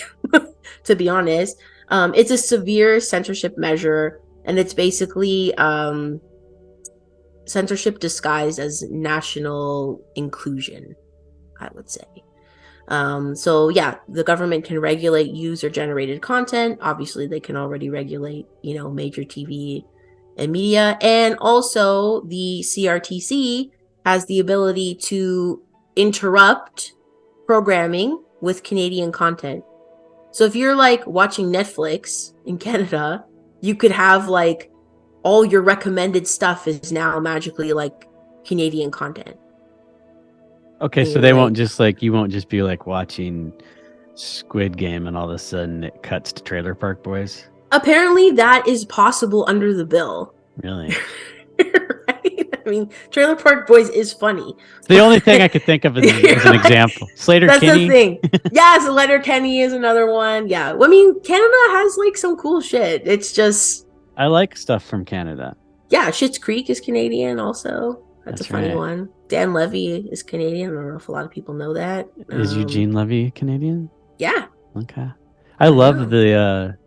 to be honest. It's a severe censorship measure, and it's basically censorship disguised as national inclusion, I would say. So yeah, the government can regulate user generated content. Obviously, they can already regulate, major TV and media. And also the CRTC has the ability to interrupt programming with Canadian content. So if you're like watching Netflix in Canada, you could have like all your recommended stuff is now magically like Canadian content. Okay, so they won't just like, you won't just be like watching Squid Game and all of a sudden it cuts to Trailer Park Boys. Apparently that is possible under the bill. Really? Right? I mean, Trailer Park Boys is funny. It's the only thing I could think of as an example. Slater That's Kinney. the thing. Yeah, so Letterkenny is another one. Yeah. I mean, Canada has like some cool shit. It's just, I like stuff from Canada. yeah, Schitt's Creek is Canadian also. That's a funny right. one. Dan Levy is Canadian. I don't know if a lot of people know that. Is Eugene Levy Canadian? Yeah. Okay. I love the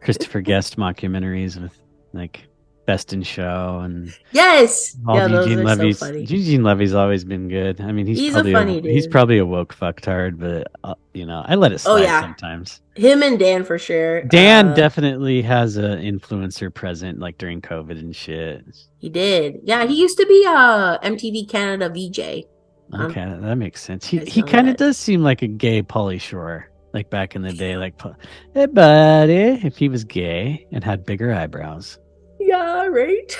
Christopher Guest mockumentaries with like Best in Show and Yes. all Yeah, those Eugene are Levy's. so funny. Eugene Levy's always been good. I mean, He's a funny dude. he's probably a woke fucktard, but I let it slide sometimes. Him and Dan for sure. Dan definitely has an influencer present, like during COVID and shit. He did. Yeah, he used to be a MTV Canada VJ. Okay, that makes sense. I He saw kind of that. does seem like a gay Pauly Shore. Like back in the day, like, hey, buddy, if he was gay and had bigger eyebrows. Yeah, right.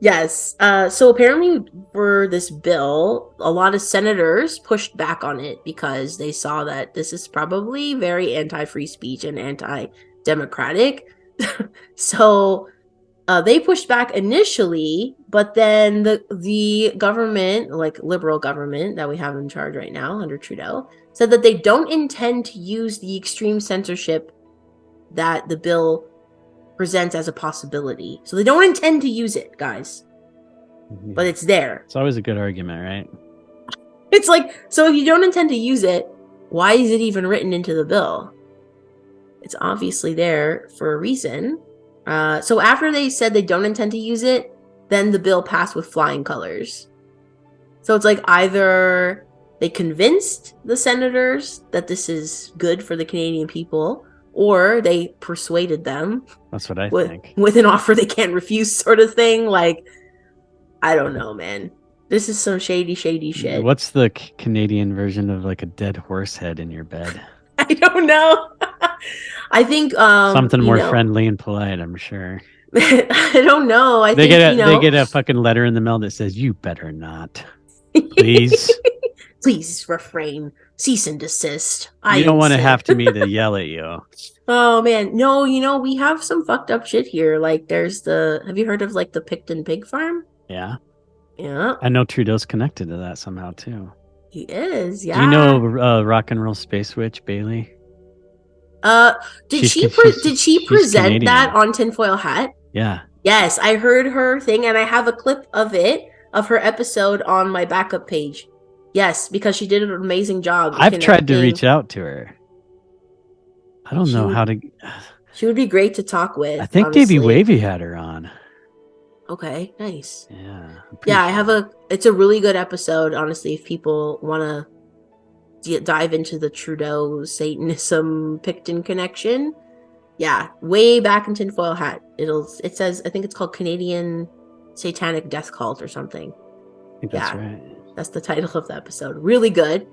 Yes. So apparently, for this bill, a lot of senators pushed back on it because they saw that this is probably very anti-free speech and anti-democratic. So they pushed back initially, but then the government, like liberal government that we have in charge right now under Trudeau, said that they don't intend to use the extreme censorship that the bill presents as a possibility. So they don't intend to use it, guys. But it's there. It's always a good argument, right? It's like, so if you don't intend to use it, why is it even written into the bill? It's obviously there for a reason. So after they said they don't intend to use it, then the bill passed with flying colors. So it's like either they convinced the senators that this is good for the Canadian people, or they persuaded them. That's what I with, think. With an offer they can't refuse, sort of thing. Like, I don't know, man. This is some shady shit. What's the Canadian version of like a dead horse head in your bed? I don't know. I think something more friendly and polite, I'm sure. I don't know. They get a fucking letter in the mail that says, "You better not, please, please refrain, cease and desist." You don't want to have to me to yell at you. Oh man, no. We have some fucked up shit here. Like, there's have you heard of like the Picton Pig Farm? Yeah. Yeah. I know Trudeau's connected to that somehow too. He is. Yeah. Do you know rock and roll space witch Bailey? Did she present Canadian. That on Tinfoil Hat? Yeah. Yes, I heard her thing, and I have a clip of her episode on my backup page. Yes, because she did an amazing job. I've tried to reach out to her. I don't know how to. She would be great to talk with. I think Davey Wavy had her on. Okay, nice. Yeah. Yeah, I have it's a really good episode, honestly, if people want to dive into the Trudeau Satanism Picton connection. Yeah, way back in Tinfoil Hat. It says, I think it's called Canadian Satanic Death Cult or something. I think that's right. That's the title of the episode. Really good.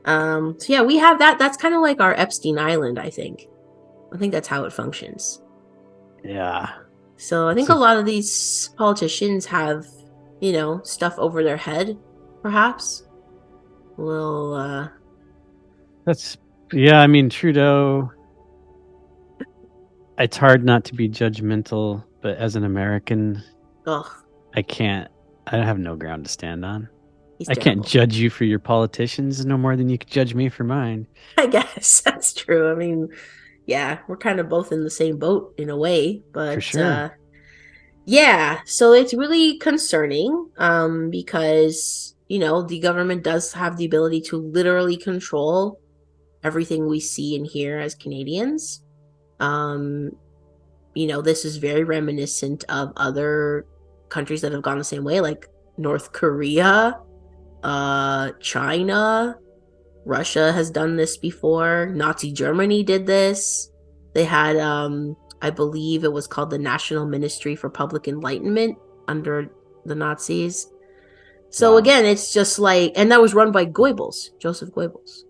So yeah, we have that. That's kind of like our Epstein Island, I think. I think that's how it functions. Yeah. So I think a lot of these politicians have, stuff over their head, perhaps. Well, I mean, Trudeau, it's hard not to be judgmental, but as an American, I have no ground to stand on. I can't judge you for your politicians no more than you can judge me for mine. I guess that's true. I mean, yeah, we're kind of both in the same boat in a way, but for sure. Yeah, so it's really concerning because, the government does have the ability to literally control everything we see and hear as Canadians. This is very reminiscent of other countries that have gone the same way, like North Korea, China, Russia has done this before. Nazi Germany did this. They had, I believe it was called the National Ministry for Public Enlightenment under the Nazis. So again, it's just like, and that was run by Goebbels, Joseph Goebbels.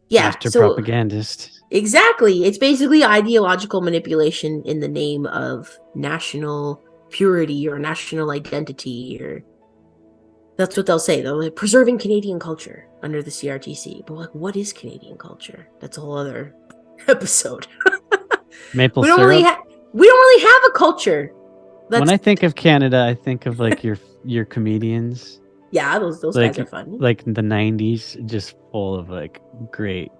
Yeah, master propagandist. Exactly. It's basically ideological manipulation in the name of national purity or national identity, or that's what they'll say. They'll like, preserving Canadian culture under the CRTC. But like, what is Canadian culture? That's a whole other episode. Maple syrup. We don't really have a culture. When I think of Canada, I think of like your comedians. Yeah, those guys are funny. Like the 90s, just full of like great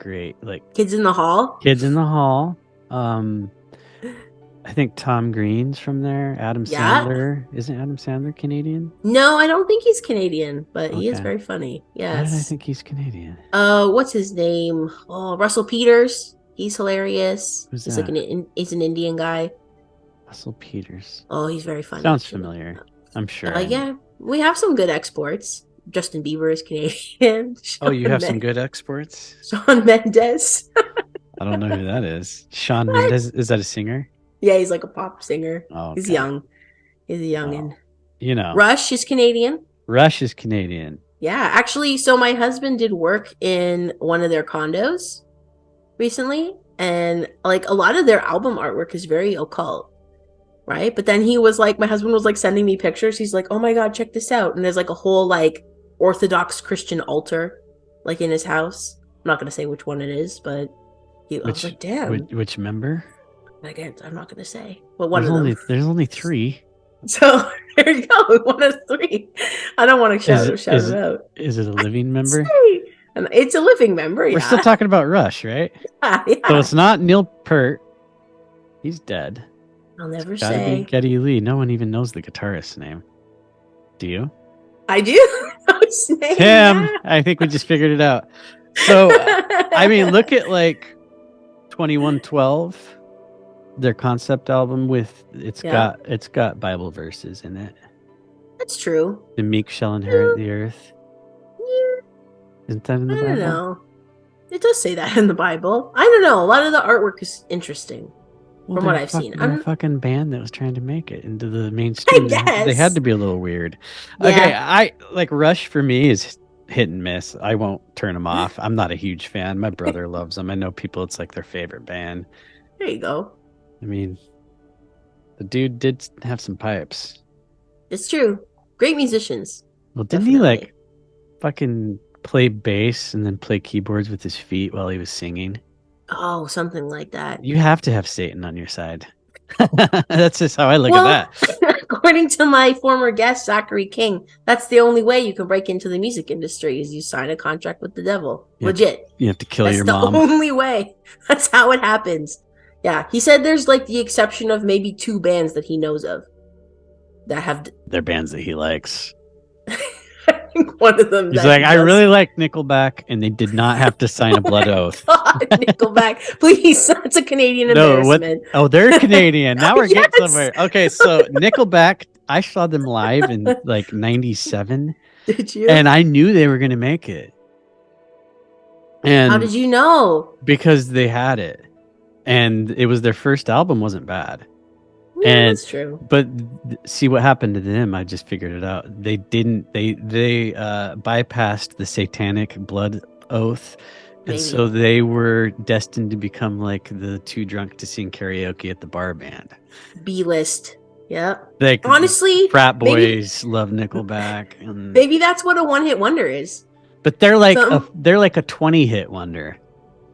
like Kids in the Hall. Kids in the Hall. I think Tom Green's from there. Adam Sandler. Isn't Adam Sandler Canadian? No, I don't think he's Canadian, but he is very funny. Yes. Why did I think he's Canadian? What's his name? Oh, Russell Peters. He's hilarious. Who's he's that? He's an Indian guy. Russell Peters. Oh, he's very funny. Sounds familiar. I'm sure. Yeah, we have some good exports. Justin Bieber is Canadian. You have some good exports? Shawn Mendes. I don't know who that is. Shawn Mendes, is that a singer? Yeah, he's like a pop singer. Oh, okay. He's young. He's a youngin'. You know. Rush is Canadian. Rush is Canadian. Yeah, actually, so my husband did work in one of their condos recently, and like a lot of their album artwork is very occult, right? But then he was like, my husband was like sending me pictures. He's like, "Oh my God, check this out!" And there's like a whole like Orthodox Christian altar, like in his house. I'm not gonna say which one it is, but I was Which like, "Damn!" which member? Again, I'm not gonna say, but one There's of them. only three. So there you go, one of three. I don't want to Is shout it out. is it a living member? Say, and it's a living member, We're still yeah. talking about Rush, right? Yeah, So yeah. it's not Neil Peart. He's dead. I'll never Got to be say. Geddy Lee. No one even knows the guitarist's name. Do you? I do know his name, Tim. yeah. I think we just figured it out. So, I mean, look at like 2112, their concept album with Yeah, it's got Bible verses in it. that's true. The meek shall inherit Yeah, the earth. yeah, Isn't that in I the don't Bible? know. It does say that in the Bible. I don't know. A lot of the artwork is interesting Well, from what I've seen. they're a fucking band that was trying to make it into the I mainstream. They had to guess. be a little weird. Okay, Yeah, I like Rush for me is hit and miss. I won't turn them off. I'm not a huge fan. My brother loves them. I know people it's like their favorite band. there you go. I mean, the dude did have some pipes. It's true. Great musicians, Well, didn't he definitely. like fucking play bass and then play keyboards with his feet while he was singing? Oh, something like that. You have to have Satan on your side. That's just how I look at Well, that. according to my former guest, Zachary King, that's the only way you can break into the music industry is you sign a contract with the devil. Legit. You have to kill That's your the mom. only way. That's how it happens. Yeah, he said there's like the exception of maybe two bands that he knows of that have. They're bands that he likes. I think one of them. He's that like, he I does. really like Nickelback, and they did not have to sign a blood oath. God, Nickelback, please. That's a Canadian No, what? embarrassment. Oh, they're Canadian. Now we're getting Yes. somewhere. Okay, so Nickelback, I saw them live in like '97, Did you? and I knew they were going to make it. And How did you know? because they had it, and it was their first album wasn't bad. Yeah, And that's true. but see what happened to them. I just figured it out. They didn't. They bypassed the satanic blood oath, and Maybe so they were destined to become like the too drunk to sing karaoke at the bar band. B list. Yep. Like Honestly, frat maybe boys love Nickelback, and maybe that's what a one-hit wonder is. but they're like Some they're like a 20 hit wonder.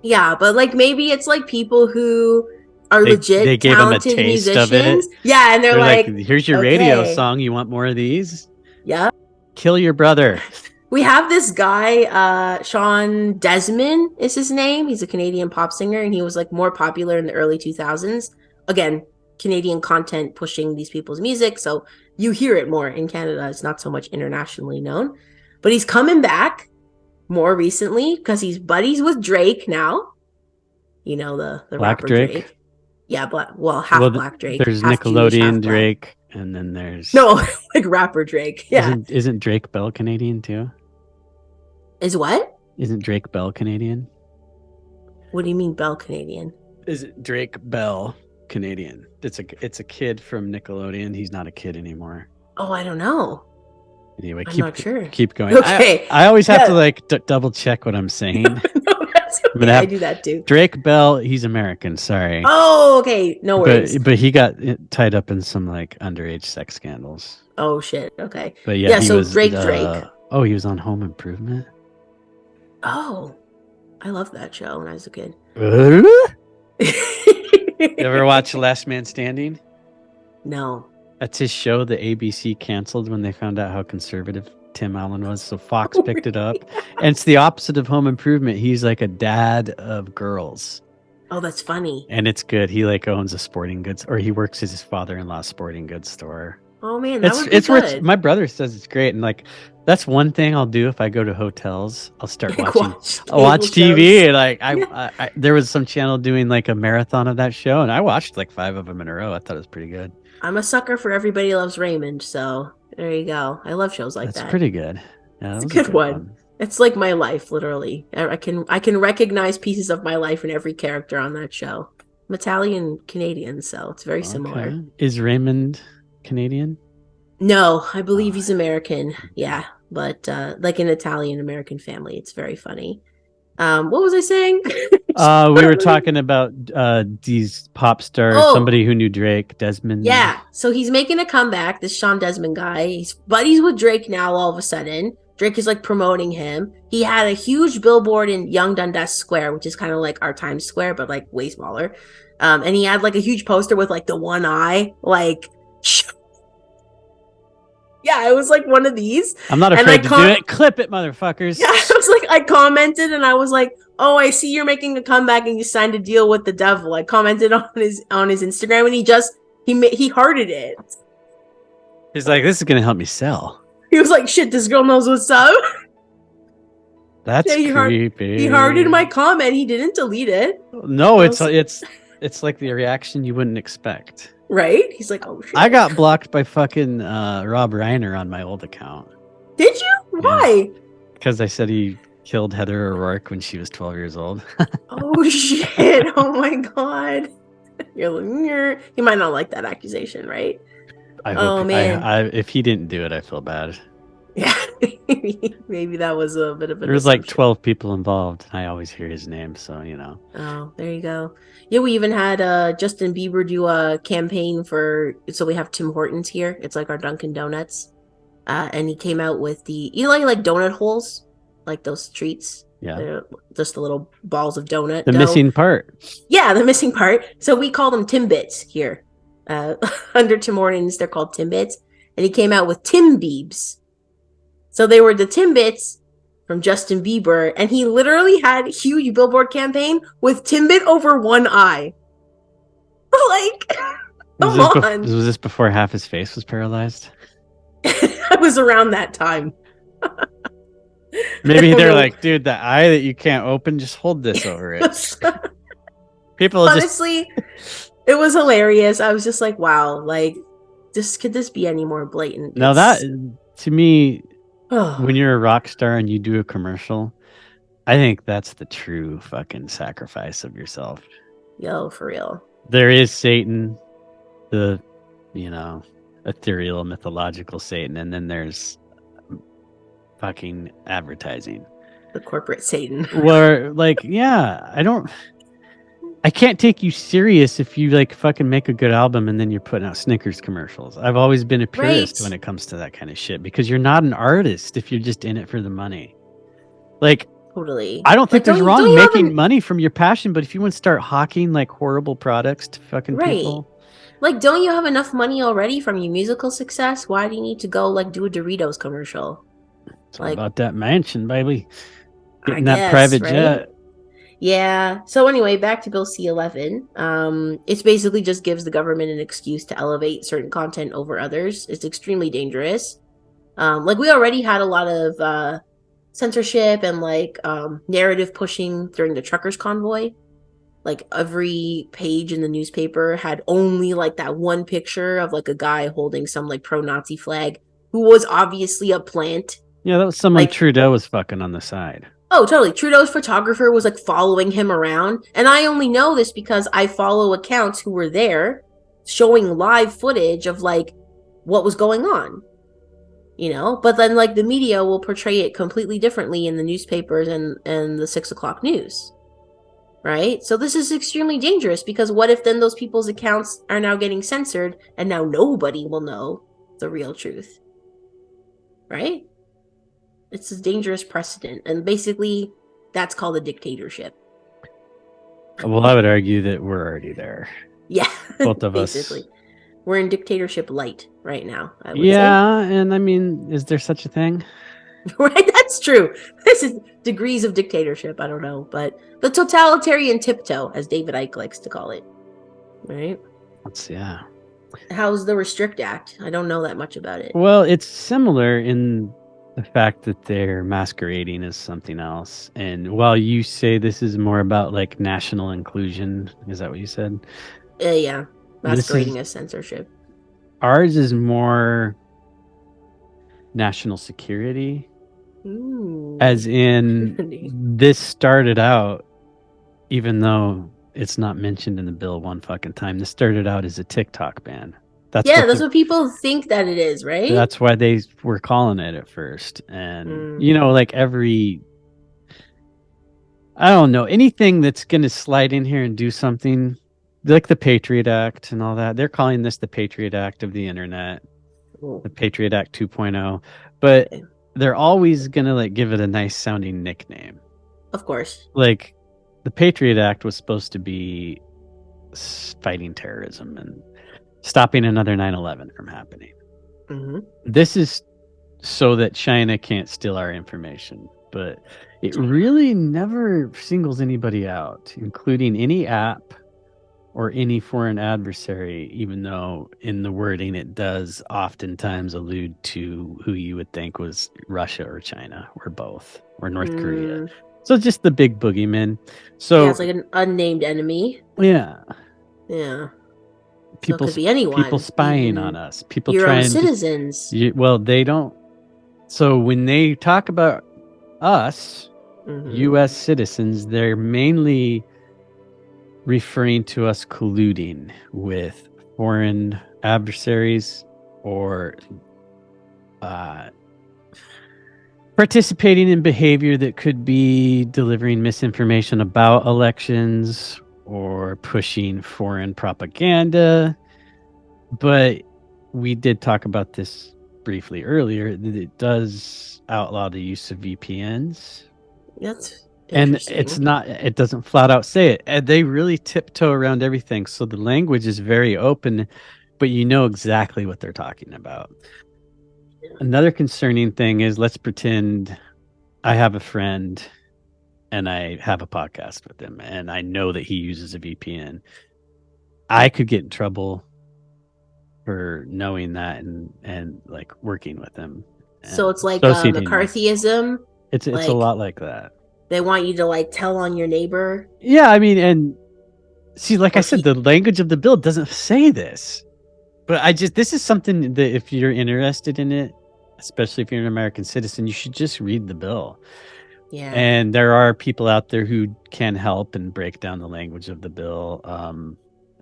Yeah, but like maybe it's like people who are They legit gave them a talented taste of it. musicians. Yeah, and they're They're like, like, here's your radio okay, song. You want more of these? yeah. Kill your brother. We have this guy, Sean Desmond is his name. He's a Canadian pop singer, and he was like more popular in the early 2000s. Again, Canadian content pushing these people's music, so you hear it more in Canada. It's not so much internationally known, but he's coming back more recently because he's buddies with Drake now. You know the Black rapper Drake? Drake. Yeah, half Well, black Drake. there's Half Jewish, half Nickelodeon black. Drake, and then there's No, like rapper Drake. Yeah. isn't Drake Bell Canadian too? Is what? Isn't Drake Bell Canadian? What do you mean Bell Canadian? Is it Drake Bell Canadian? It's a kid from Nickelodeon. He's not a kid anymore. Oh, I don't know. Anyway, I'm not sure. keep going. Okay. I always have Yeah. to like double check what I'm saying. No, that's okay. I do that too. Drake Bell, he's American. Sorry. Oh, okay. No worries. But he got tied up in some like underage sex scandals. Oh shit. Okay. But Yeah, he so was Drake. Oh, he was on Home Improvement. Oh, I loved that show when I was a kid. You ever watch Last Man Standing? No. That's his show that ABC canceled when they found out how conservative Tim Allen was. So Fox picked it up. And it's the opposite of Home Improvement. He's like a dad of girls. Oh, that's funny. And it's good. He like owns a sporting goods, or he works at his father-in-law's sporting goods store. Oh man, that would be It's good. worth, my brother says it's great. And like, that's one thing I'll do if I go to hotels. I'll start watching. I'll watch cable TV. shows. And like, I there was some channel doing like a marathon of that show, and I watched like 5 of them in a row. I thought it was pretty good. I'm a sucker for Everybody Loves Raymond, so there you go. I love shows like That's that. pretty good. Yeah, It's that a was good one. It's like my life, literally. I can recognize pieces of my life in every character on that show. I'm Italian Canadian, so it's very similar. Is Raymond Canadian? No, I believe Oh, he's American. okay. Yeah, but like an Italian American family. It's very funny. What was I saying? We were talking about these pop stars, Oh, somebody who knew Drake, Desmond. yeah. So he's making a comeback, this Sean Desmond guy. He's buddies with Drake now all of a sudden. Drake is like promoting him. He had a huge billboard in Young Dundas Square, which is kind of like our Times Square, but like way smaller. And he had like a huge poster with like the one eye, like yeah, it was like one of these. I'm not And afraid to do it. Clip it, yeah, motherfuckers. I was like, I commented and I was like, oh, I see you're making a comeback and you signed a deal with the devil. I commented on his Instagram and he hearted it. He's like, this is gonna help me sell. He was like, shit, this girl knows what's up. Yeah, That's he hearted my creepy. comment. He didn't delete it. No, I was it's like the reaction you wouldn't expect. right. He's like, oh I shit. got blocked by fucking Rob Reiner on my old account. Did you? Yeah, Why? because I said he killed Heather O'Rourke when she was 12 years old. Oh shit. Oh my god. He might not like that accusation, right? I hope Oh man. if he didn't do it, I feel bad. Yeah. Maybe that was a bit of an There was like assumption. 12 people involved. I always hear his name, so you know. Oh, there you go. Yeah, we even had Justin Bieber do a campaign for so we have Tim Hortons here. It's like our Dunkin' Donuts. And he came out with the you know like donut holes, like those treats. Yeah. They're just the little balls of donut The dough. missing part. Yeah, the missing part. So we call them Timbits here. Under Tim Hortons, they're called Timbits. And he came out with Tim Biebs. So they were the Timbits from Justin Bieber, and he literally had a huge billboard campaign with Timbit over one eye. Like, come on. Was this before half his face was paralyzed? I was around that time. I Maybe don't they're know. like, dude, the eye that you can't open, just hold this over it. People just Honestly, it was hilarious. I was just like, wow, like, this could this be any more blatant? now that to me, Oh, when you're a rock star and you do a commercial, I think that's the true fucking sacrifice of yourself. yo, for real. There is Satan, the you know, ethereal mythological Satan, and then there's fucking advertising. The corporate Satan. Where like, yeah, I can't take you serious if you like fucking make a good album and then you're putting out Snickers commercials. I've always been a Right? purist when it comes to that kind of shit because you're not an artist if you're just in it for the money. Like, Totally. I don't think Like, there's don't wrong you have making an money from your passion, but if you want to start hawking like horrible products to fucking right? people, Like, don't you have enough money already from your musical success? Why do you need to go like do a Doritos commercial? it's all Like, about that mansion, baby. I Getting that guess, private right? jet. Yeah. So anyway, back to Bill C-11. It's basically just gives the government an excuse to elevate certain content over others. It's extremely dangerous. Like we already had a lot of censorship and like narrative pushing during the truckers convoy. Like every page in the newspaper had only like that one picture of like a guy holding some like pro-Nazi flag who was obviously a plant. Yeah, that was someone Like, Trudeau was fucking on the side. oh, totally. Trudeau's photographer was like following him around. And I only know this because I follow accounts who were there showing live footage of like what was going on, you know? But then like the media will portray it completely differently in the newspapers and the 6 o'clock news. Right? So this is extremely dangerous because what if then those people's accounts are now getting censored and now nobody will know the real truth? Right? It's a dangerous precedent. And basically, that's called a dictatorship. Well, I would argue that we're already there. Yeah, Both of basically. us. We're in dictatorship light right now, I would say. Yeah, and I mean, is there such a thing? Right? That's true. This is degrees of dictatorship. I don't know. But the totalitarian tiptoe, as David Icke likes to call it. Right? Yeah. How's the Restrict Act? I don't know that much about it. Well, it's similar in the fact that they're masquerading as something else. And while you say this is more about like national inclusion, is that what you said? Yeah. This Masquerading is as censorship. ours is more national security, Ooh. as in this started out, even though it's not mentioned in the bill one fucking time. This started out as a TikTok ban. That's Yeah, what that's the what people think that it is, right? that's why they were calling it at first. And Mm, you know, like every I don't know, anything that's going to slide in here and do something like the Patriot Act and all that. They're calling this the Patriot Act of the internet, oh, the Patriot Act 2.0, but okay. they're always going to like give it a nice sounding nickname. Of course. Like the Patriot Act was supposed to be fighting terrorism and stopping another 9/11 from happening. Hmm. This is so that China can't steal our information, but it really never singles anybody out, including any app or any foreign adversary, even though in the wording it does oftentimes allude to who you would think was Russia or China or both or North Korea. Mm, So just the big boogeyman. yeah, it's So like an unnamed enemy. yeah, Yeah. So it people could be people anyone, spying on even us. People your own trying just citizens. well, they don't. So when they talk about us, Hmm. U.S. citizens, they're mainly referring to us colluding with foreign adversaries or uh, participating in behavior that could be delivering misinformation about elections or pushing foreign propaganda. But we did talk about this briefly earlier that it does outlaw the use of VPNs. That's And it's interesting. not, it doesn't flat out say it. And they really tiptoe around everything. So the language is very open, but you know exactly what they're talking about. Another concerning thing is let's pretend I have a friend and I have a podcast with him and I know that he uses a VPN. I could get in trouble for knowing that and like working with him So and it's like associating with him. McCarthyism. It's a Like lot like that. they want you to like tell on your neighbor, Yeah, I mean, and see, like I or said, he. the language of the bill doesn't say this. But this is something that if you're interested in it, especially if you're an American citizen, you should just read the bill. Yeah. And there are people out there who can help and break down the language of the bill.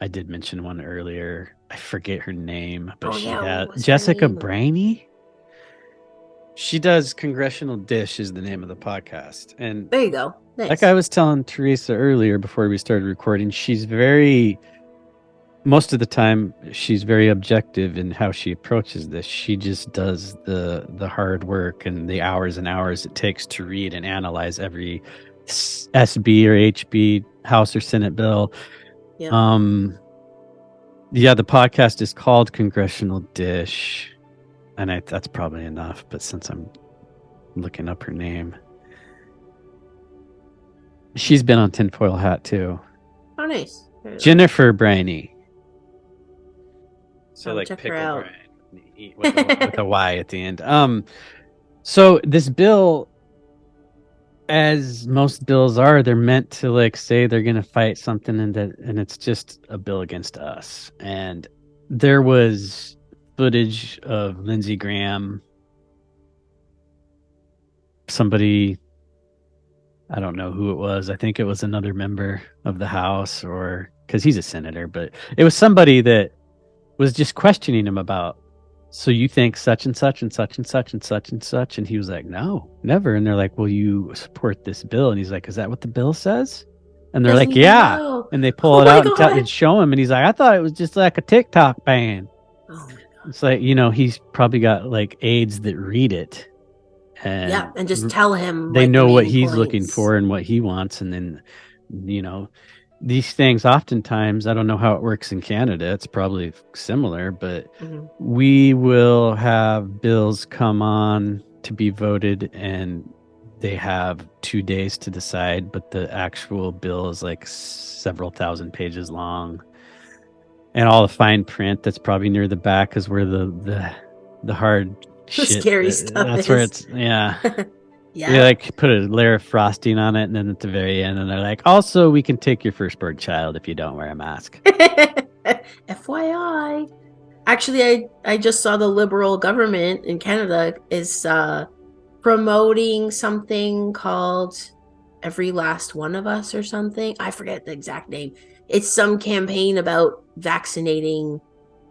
I did mention one earlier. I forget her name, but Oh she yeah. had What's her Jessica name? Brainy. She does Congressional Dish is the name of the podcast. And There you go. like I Nice. was telling Teresa earlier before we started recording, she's very most of the time she's very objective in how she approaches this. She just does the hard work and the hours and hours it takes to read and analyze every SB or HB House or Senate bill. Yep. Um yeah, the podcast is called Congressional Dish and that's probably enough, but since I'm looking up her name, she's been on Tinfoil Hat too. Oh, nice. Very nice. Jennifer Brainy. I So will like check her pickle out. brine with a Y at the end. So this bill, as most bills are, they're meant to like say they're gonna fight something and it's just a bill against us. And there was footage of Lindsey Graham, somebody I don't know who it was. I think it was another member of the House or because he's a senator, but it was somebody that was just questioning him about, so you think such and such and such and such and such and such, and he was like, no, never. And they're like, well, you support this bill, and he's like, is that what the bill says? And they're Doesn't like, even yeah. know. And they pull Oh it my out and god. and show him, and he's like, I thought it was just like a TikTok ban. Oh my. It's like, you know, he's probably got like aides that read it Yeah, and and just tell him they like the know what main he's looking points. for and what he wants. And then, you know, these things oftentimes, I don't know how it works in Canada. It's probably similar, but Hmm. we will have bills come on to be voted and they have 2 days to decide, but the actual bill is like several thousand pages long. And all the fine print that's probably near the back is where the hard The shit. scary stuff That's where is. it's yeah. They Yeah. like put a layer of frosting on it, and then at the very end, and they're like, also, we can take your firstborn child if you don't wear a mask. FYI. Actually, I just saw the Liberal government in Canada is promoting something called Every Last One of Us or something. I forget the exact name. It's some campaign about vaccinating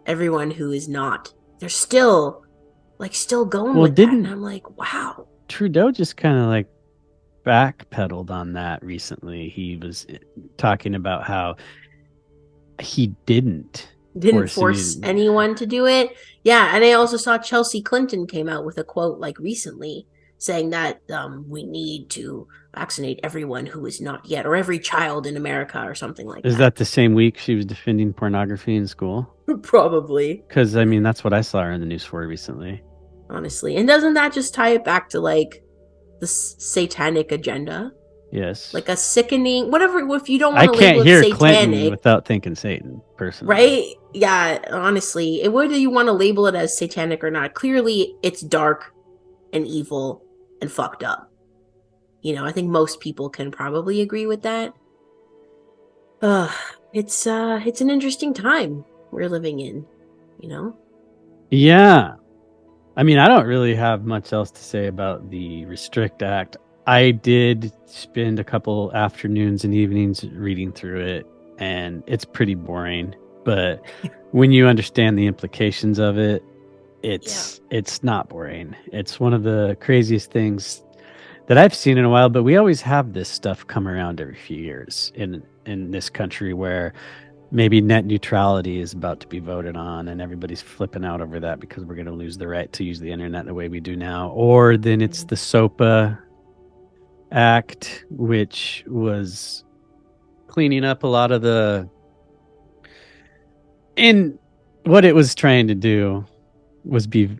everyone who is not. They're still going Well, with that. And didn't I'm like, wow. Trudeau just kind of like backpedaled on that recently? He was talking about how he didn't Didn't force force any. anyone to do it. Yeah, and I also saw Chelsea Clinton came out with a quote like recently saying that we need to vaccinate everyone who is not yet, or every child in America, or something like Is that. that the same week she was defending pornography in school? Probably, Because I mean, that's what I saw her in the news for recently. honestly. And doesn't that just tie it back to like the satanic agenda? Yes. Like a sickening, whatever, if you don't want I to can't label it hear Clinton satanic, without thinking Satan, personally. right? Yeah, honestly, whether you want to label it as satanic or not, clearly it's dark and evil and fucked up. I think most people can probably agree with that. Uh, it's an interesting time we're living in, you know? Yeah. I mean, I don't really have much else to say about the Restrict Act. I did spend a couple afternoons and evenings reading through it, and it's pretty boring. But when you understand the implications of it, Yeah. it's not boring. It's one of the craziest things that I've seen in a while. But we always have this stuff come around every few years in this country where maybe net neutrality is about to be voted on and everybody's flipping out over that because we're going to lose the right to use the internet the way we do now. Or then it's Mhm. the SOPA Act, which was cleaning up a lot of the. And what it was trying to do was be,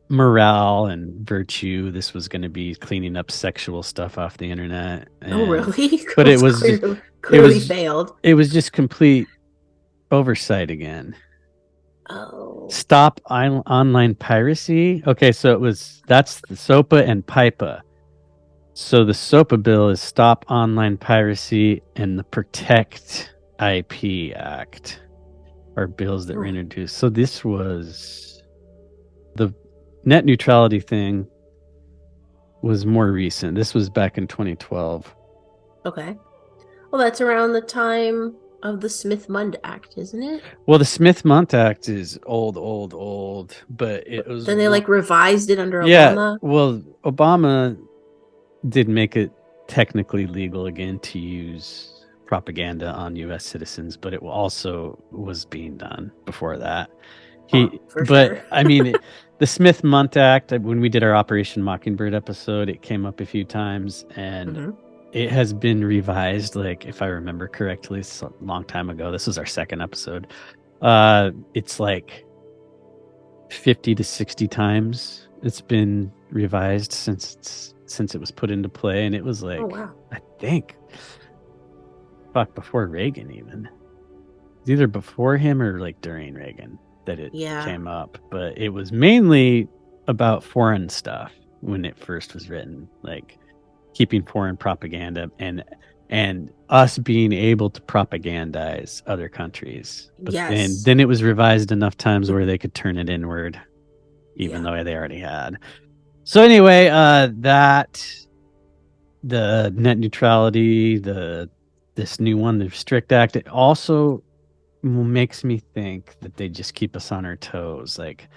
morale and virtue. This was going to be cleaning up sexual stuff off the internet. Oh, And, really? but it It's was just, clearly it clearly was, failed. it was just complete oversight again. Oh. Stop online piracy. Okay, so that's the SOPA and PIPA. So the SOPA bill is Stop Online Piracy, and the Protect IP Act are bills that were Oh, introduced. So this was the net neutrality thing was more recent. This was back in 2012. okay. Well, that's around the time of the Smith-Mundt Act, isn't it? Well, the Smith-Mundt Act is old, old, old, but it But was then they like revised it under yeah. Obama. Well, Obama did make it technically legal again to use propaganda on U.S. citizens, but it also was being done before that. For sure. But I mean, the Smith-Mundt Act. When we did our Operation Mockingbird episode, it came up a few times, and Hmm. it has been revised. Like, if I remember correctly, it's a long time ago. This was our second episode. It's like 50 to 60 times it's been revised since it was put into play, and it was Oh, like, wow. I think, fuck, before Reagan even. It's either before him or like during Reagan that it Yeah. came up, but it was mainly about foreign stuff when it first was written, like keeping foreign propaganda and us being able to propagandize other countries. But then Yes. then it was revised enough times where they could turn it inward, even Yeah. though they already had. So anyway, that the net neutrality, this new one, the Restrict Act, it also makes me think that they just keep us on our toes. Like,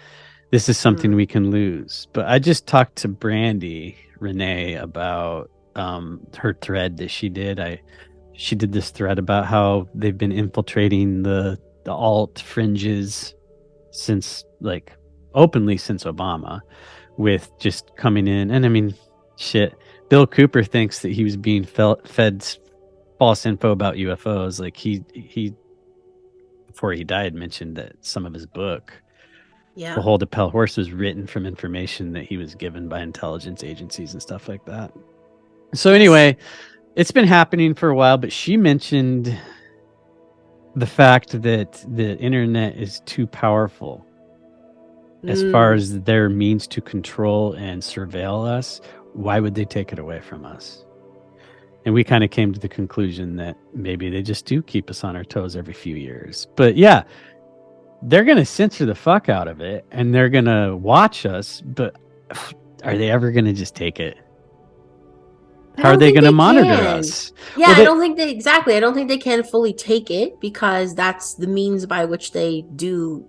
this is something Mm. we can lose. But I just talked to Brandy Renee about her thread that she did this thread about how they've been infiltrating the alt fringes since, like, openly since Obama, with just coming in. And I mean, shit, Bill Cooper thinks that he was being fed false info about UFOs. Like, he before he died mentioned that some of his book, Yeah. Behold a Pale Horse, was written from information that he was given by intelligence agencies and stuff like that. So Yes. anyway, it's been happening for a while, but she mentioned the fact that the internet is too powerful as far Mm. as their means to control and surveil us. Why would they take it away from us? And we kind of came to the conclusion that maybe they just do keep us on our toes every few years. But yeah, they're going to censor the fuck out of it and they're going to watch us. But are they ever going to just take it? I How are don't they think going to they monitor can. us? Yeah, Well, I they, don't think they exactly. I don't think they can fully take it because that's the means by which they do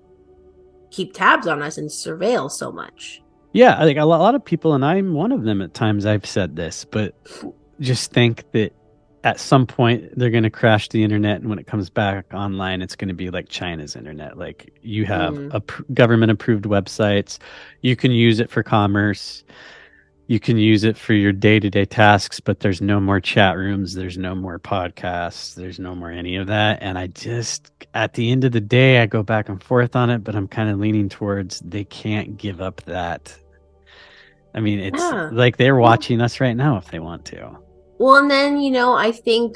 keep tabs on us and surveil so much. yeah, like a lot of people, and I'm one of them at times, I've said this, but just think that at some point they're going to crash the internet. And when it comes back online, it's going to be like China's internet. Like you have Mm. government approved websites, you can use it for commerce. You can use it for your day-to-day tasks, but there's no more chat rooms, there's no more podcasts, there's no more any of that. And I just, at the end of the day, I go back and forth on it, but I'm kind of leaning towards they can't give up that. I mean, it's Yeah. like they're Well, watching us right now if they want to. well, and then, I think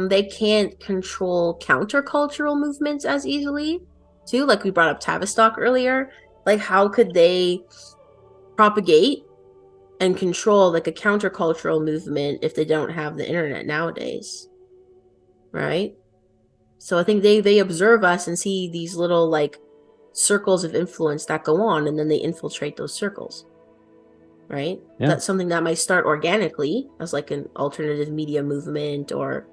they can't control countercultural movements as easily, too. Like we brought up Tavistock earlier. Like how could they propagate and control like a countercultural movement if they don't have the internet nowadays? Right? So I think they observe us and see these little like circles of influence that go on, and then they infiltrate those circles. Right? Yeah. That's something that might start organically as like an alternative media movement or,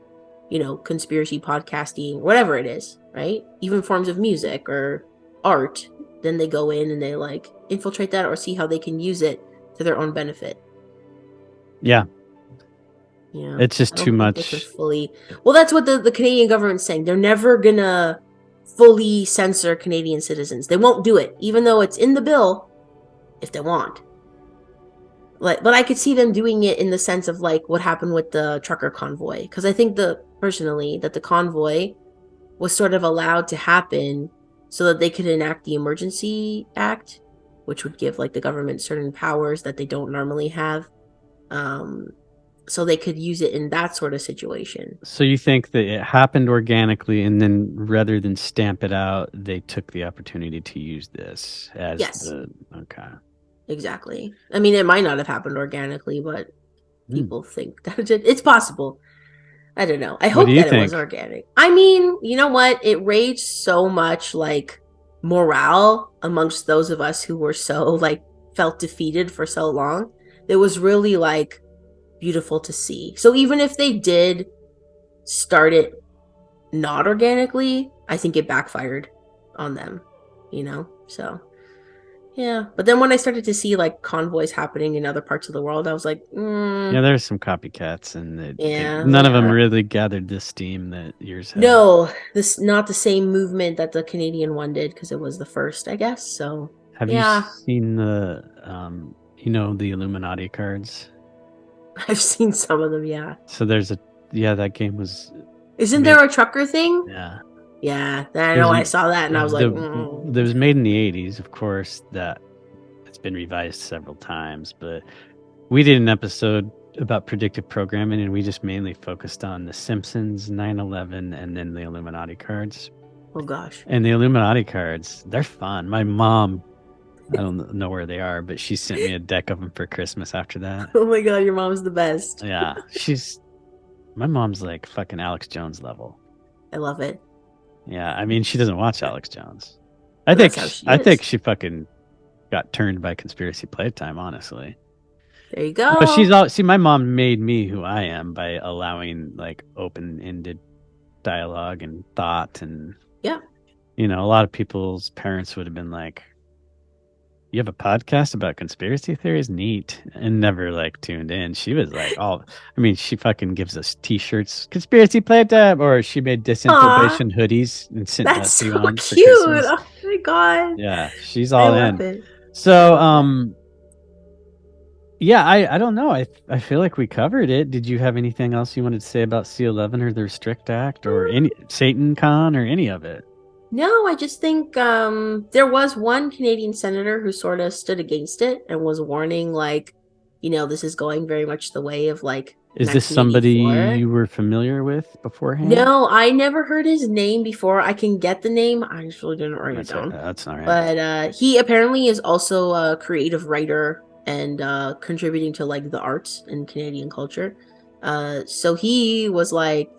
conspiracy podcasting, whatever it is, right? Even forms of music or art. Then they go in and they like infiltrate that or see how they can use it to their own benefit. Yeah. Yeah. It's just I too don't think they can much. fully. Well, that's what the Canadian government's saying. They're never gonna fully censor Canadian citizens. They won't do it, even though it's in the bill, if they want. Like, but I could see them doing it in the sense of like what happened with the trucker convoy, because I think personally that the convoy was sort of allowed to happen so that they could enact the emergency act, which would give like the government certain powers that they don't normally have, um so they could use it in that sort of situation. So you think that it happened organically, and then rather than stamp it out, they took the opportunity to use this as Yes, the okay. exactly. I mean, it might not have happened organically, but Hmm. people think that it's possible. I don't know. I What do hope you that it was think? organic. I mean, you know what? It raised so much like morale amongst those of us who were so like felt defeated for so long. It was really like beautiful to see. So even if they did start it not organically, I think it backfired on them, So yeah, but then when I started to see like convoys happening in other parts of the world, I was like, Yeah, there's some copycats, and yeah, I was none like, of them really gathered the steam that yours have. no, this not the same movement that the Canadian one did because it was the first, I guess. So Have you yeah, seen the the Illuminati cards? I've seen some of them. Yeah, So there's a yeah, that game was isn't made. there a trucker thing? Yeah, Yeah, I it was know. I saw that and I was like, that was made in the 80s, of course. That it's been revised several times, but we did an episode about predictive programming, and we just mainly focused on the Simpsons, 9/11, and then the Illuminati cards. oh gosh, And the Illuminati cards, they're fun. My mom, I don't know where they are, but she sent me a deck of them for Christmas after that. oh my god, your mom's the best. Yeah, my mom's like fucking Alex Jones level. I love it. Yeah, I mean, she doesn't watch Alex Jones. But that's how she I think is. she fucking got turned by conspiracy playtime, honestly. There you But go. my mom made me who I am by allowing like open-ended dialogue and thought. And Yeah. a lot of people's parents would have been like, you have a podcast about conspiracy theories? Neat. And never like tuned in. She was like, she fucking gives us t-shirts, conspiracy playtime, or she made Aw, disinformation hoodies and sent that's that few so ones for cute. Christmas. Oh my god, Yeah, she's I all love in. it. I So, love it. yeah, I don't know. I feel like we covered it. Did you have anything else you wanted to say about C11 or the Restrict Act or any Satan Con or any of it? No, I just think there was one Canadian senator who sort of stood against it and was warning, like, this is going very much the way of like Is this somebody 1984. you were familiar with beforehand? No, I never heard his name before. I can get the name. I just really didn't write it down. That's all right. But he apparently is also a creative writer and contributing to like the arts in Canadian culture. So he was like,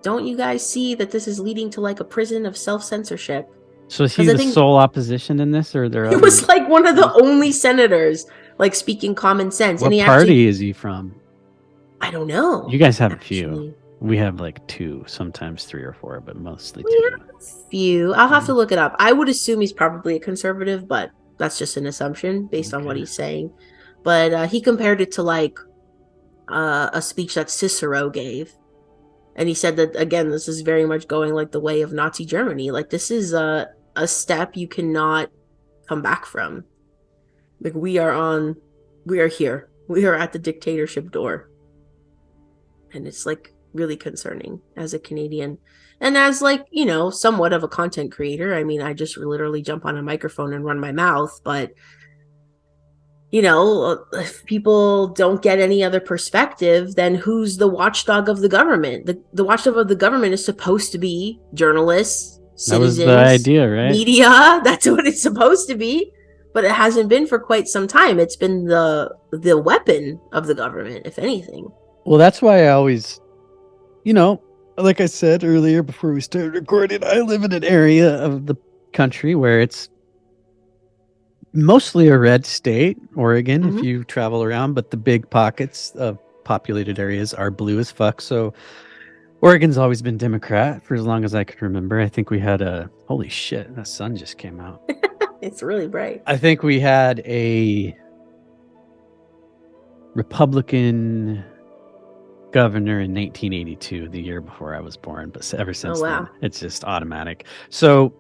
don't you guys see that this is leading to like a prison of self-censorship? So is he Because I the think sole opposition in this, or are there he other? was like one of the only senators like speaking common sense. And What he party actually, is he from? I don't know, You guys have a few. actually. We have like two, sometimes three or four, but mostly We two. have a few. I'll have to Mm, look it up. I would assume he's probably a conservative, but that's just an assumption based on what okay. he's saying. But he compared it to like a speech that Cicero gave. And he said that, again, this is very much going like the way of Nazi Germany. Like, this is a step you cannot come back from. Like, we are here. We are at the dictatorship door. And it's like really concerning as a Canadian. And as like, somewhat of a content creator. I mean, I just literally jump on a microphone and run my mouth, but if people don't get any other perspective, then who's the watchdog of the government? The watchdog of the government is supposed to be journalists, That was the citizens, idea, right? media. That's what it's supposed to be. But it hasn't been for quite some time. It's been the weapon of the government, if anything. Well, that's why I always, you know, like I said earlier before we started recording, I live in an area of the country where it's mostly a red state, Oregon, if Mm-hmm. you travel around, but the big pockets of populated areas are blue as fuck. So Oregon's always been Democrat for as long as I can remember. I think we had a holy shit, the sun just came out. It's really bright. I think we had a Republican governor in 1982, the year before I was born, but ever Oh since then, wow. it's just automatic. So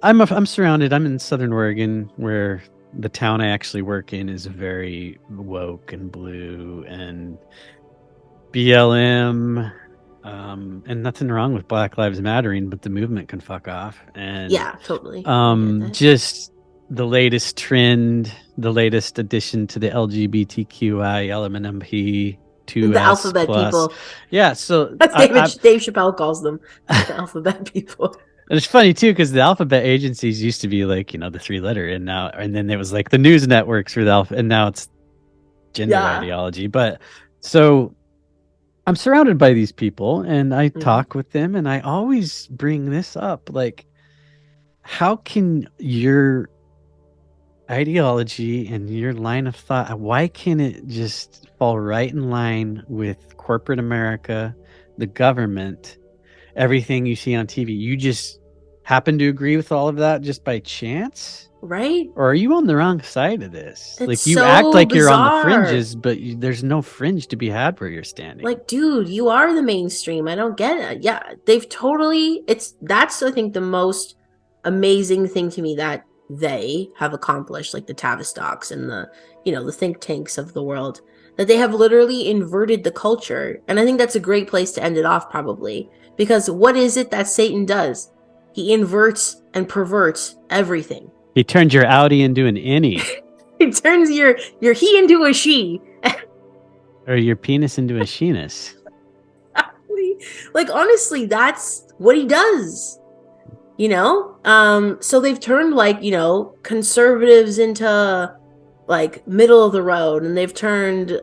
I'm surrounded. I'm in Southern Oregon, where the town I actually work in is very woke and blue and BLM. And nothing wrong with Black Lives Mattering, but the movement can fuck off. And Yeah, totally. I get that. just the latest trend, the latest addition to the LGBTQI LMNP The 2S alphabet plus. people. Yeah, so That's Dave Chappelle calls them the alphabet people. it's funny too because the alphabet agencies used to be like the 3 letter, and then it was like the news networks for the alpha, and now it's gender Yeah. ideology. But so I'm surrounded by these people, and I Mm-hmm. talk with them, and I always bring this up, like, how can your ideology and your line of thought, why can it just fall right in line with corporate America, the government, everything you see on TV? You just happen to agree with all of that just by chance? Right? Or are you on the wrong side of this? It's Like, you act so like you're on the bizarre. fringes, but there's no fringe to be had where you're standing. Like, dude, you are the mainstream. I don't get it. Yeah, they've totally that's I think the most amazing thing to me that they have accomplished, like the Tavistocks and the think tanks of the world, that they have literally inverted the culture. And I think that's a great place to end it off, probably. Because what is it that Satan does? He inverts and perverts everything. He turned your Audi into an innie. He turns your he into a she. Or your penis into a sheenus. Like, honestly, that's what he does. So they've turned, like, conservatives into like middle of the road, and they've turned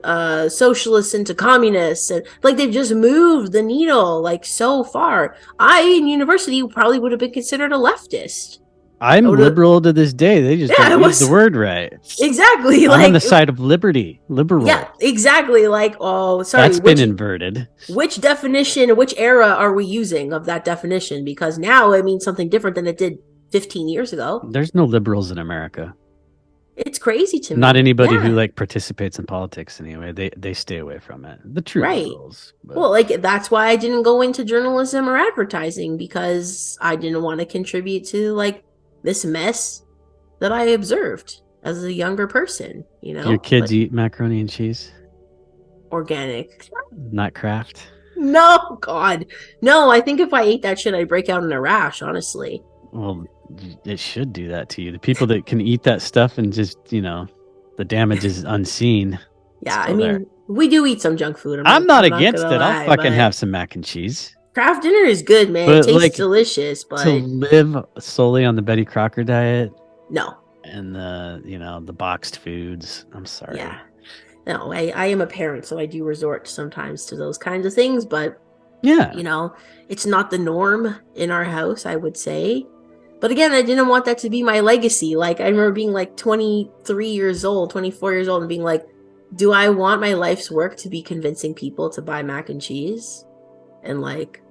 socialists into communists, and like they've just moved the needle like so far. I in university probably would have been considered a leftist. I I'm would have, liberal to this day. They just yeah, don't it use the was word right. exactly I'm on like, the side of liberty, liberal. yeah, exactly, like, oh, sorry, That's been inverted. which definition, which era are we using of that definition? Because now it means something different than it did 15 years ago. There's no liberals in America. It's crazy to Not me. anybody who Yeah, like participates in politics anyway. They stay away from it. The true right. liberals. But Well, like, that's why I didn't go into journalism or advertising, because I didn't want to contribute to like this mess that I observed as a younger person, do your kids but eat macaroni and cheese? organic. Not Kraft? No, God. No, I think if I ate that shit, I'd break out in a rash, honestly. Well, it should do that to you. The people that can eat that stuff and just, the damage is unseen. Yeah, I Still there. mean, we do eat some junk food. I'm not I'm against gonna it. I'll lie, fucking but have some mac and cheese. Kraft dinner is good, man. It But tastes like delicious, to but live solely on the Betty Crocker diet no. and the boxed foods, I'm sorry. Yeah. No, I am a parent, so I do resort sometimes to those kinds of things, but Yeah. it's not the norm in our house, I would say. But again, I didn't want that to be my legacy. Like, I remember being like 23 years old, 24 years old, and being like, Do I want my life's work to be convincing people to buy mac and cheese and like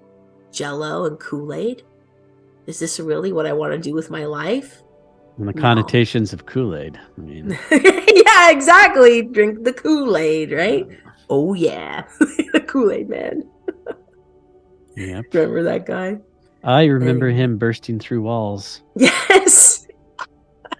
Jello and Kool-Aid? Is this really what I want to do with my life? And the No. connotations of Kool-Aid. I mean, Yeah, exactly. Drink the Kool-Aid, right? uh, Oh yeah. The Kool-Aid man. yep. Remember that guy? I remember Anyway. him bursting through walls. Yes.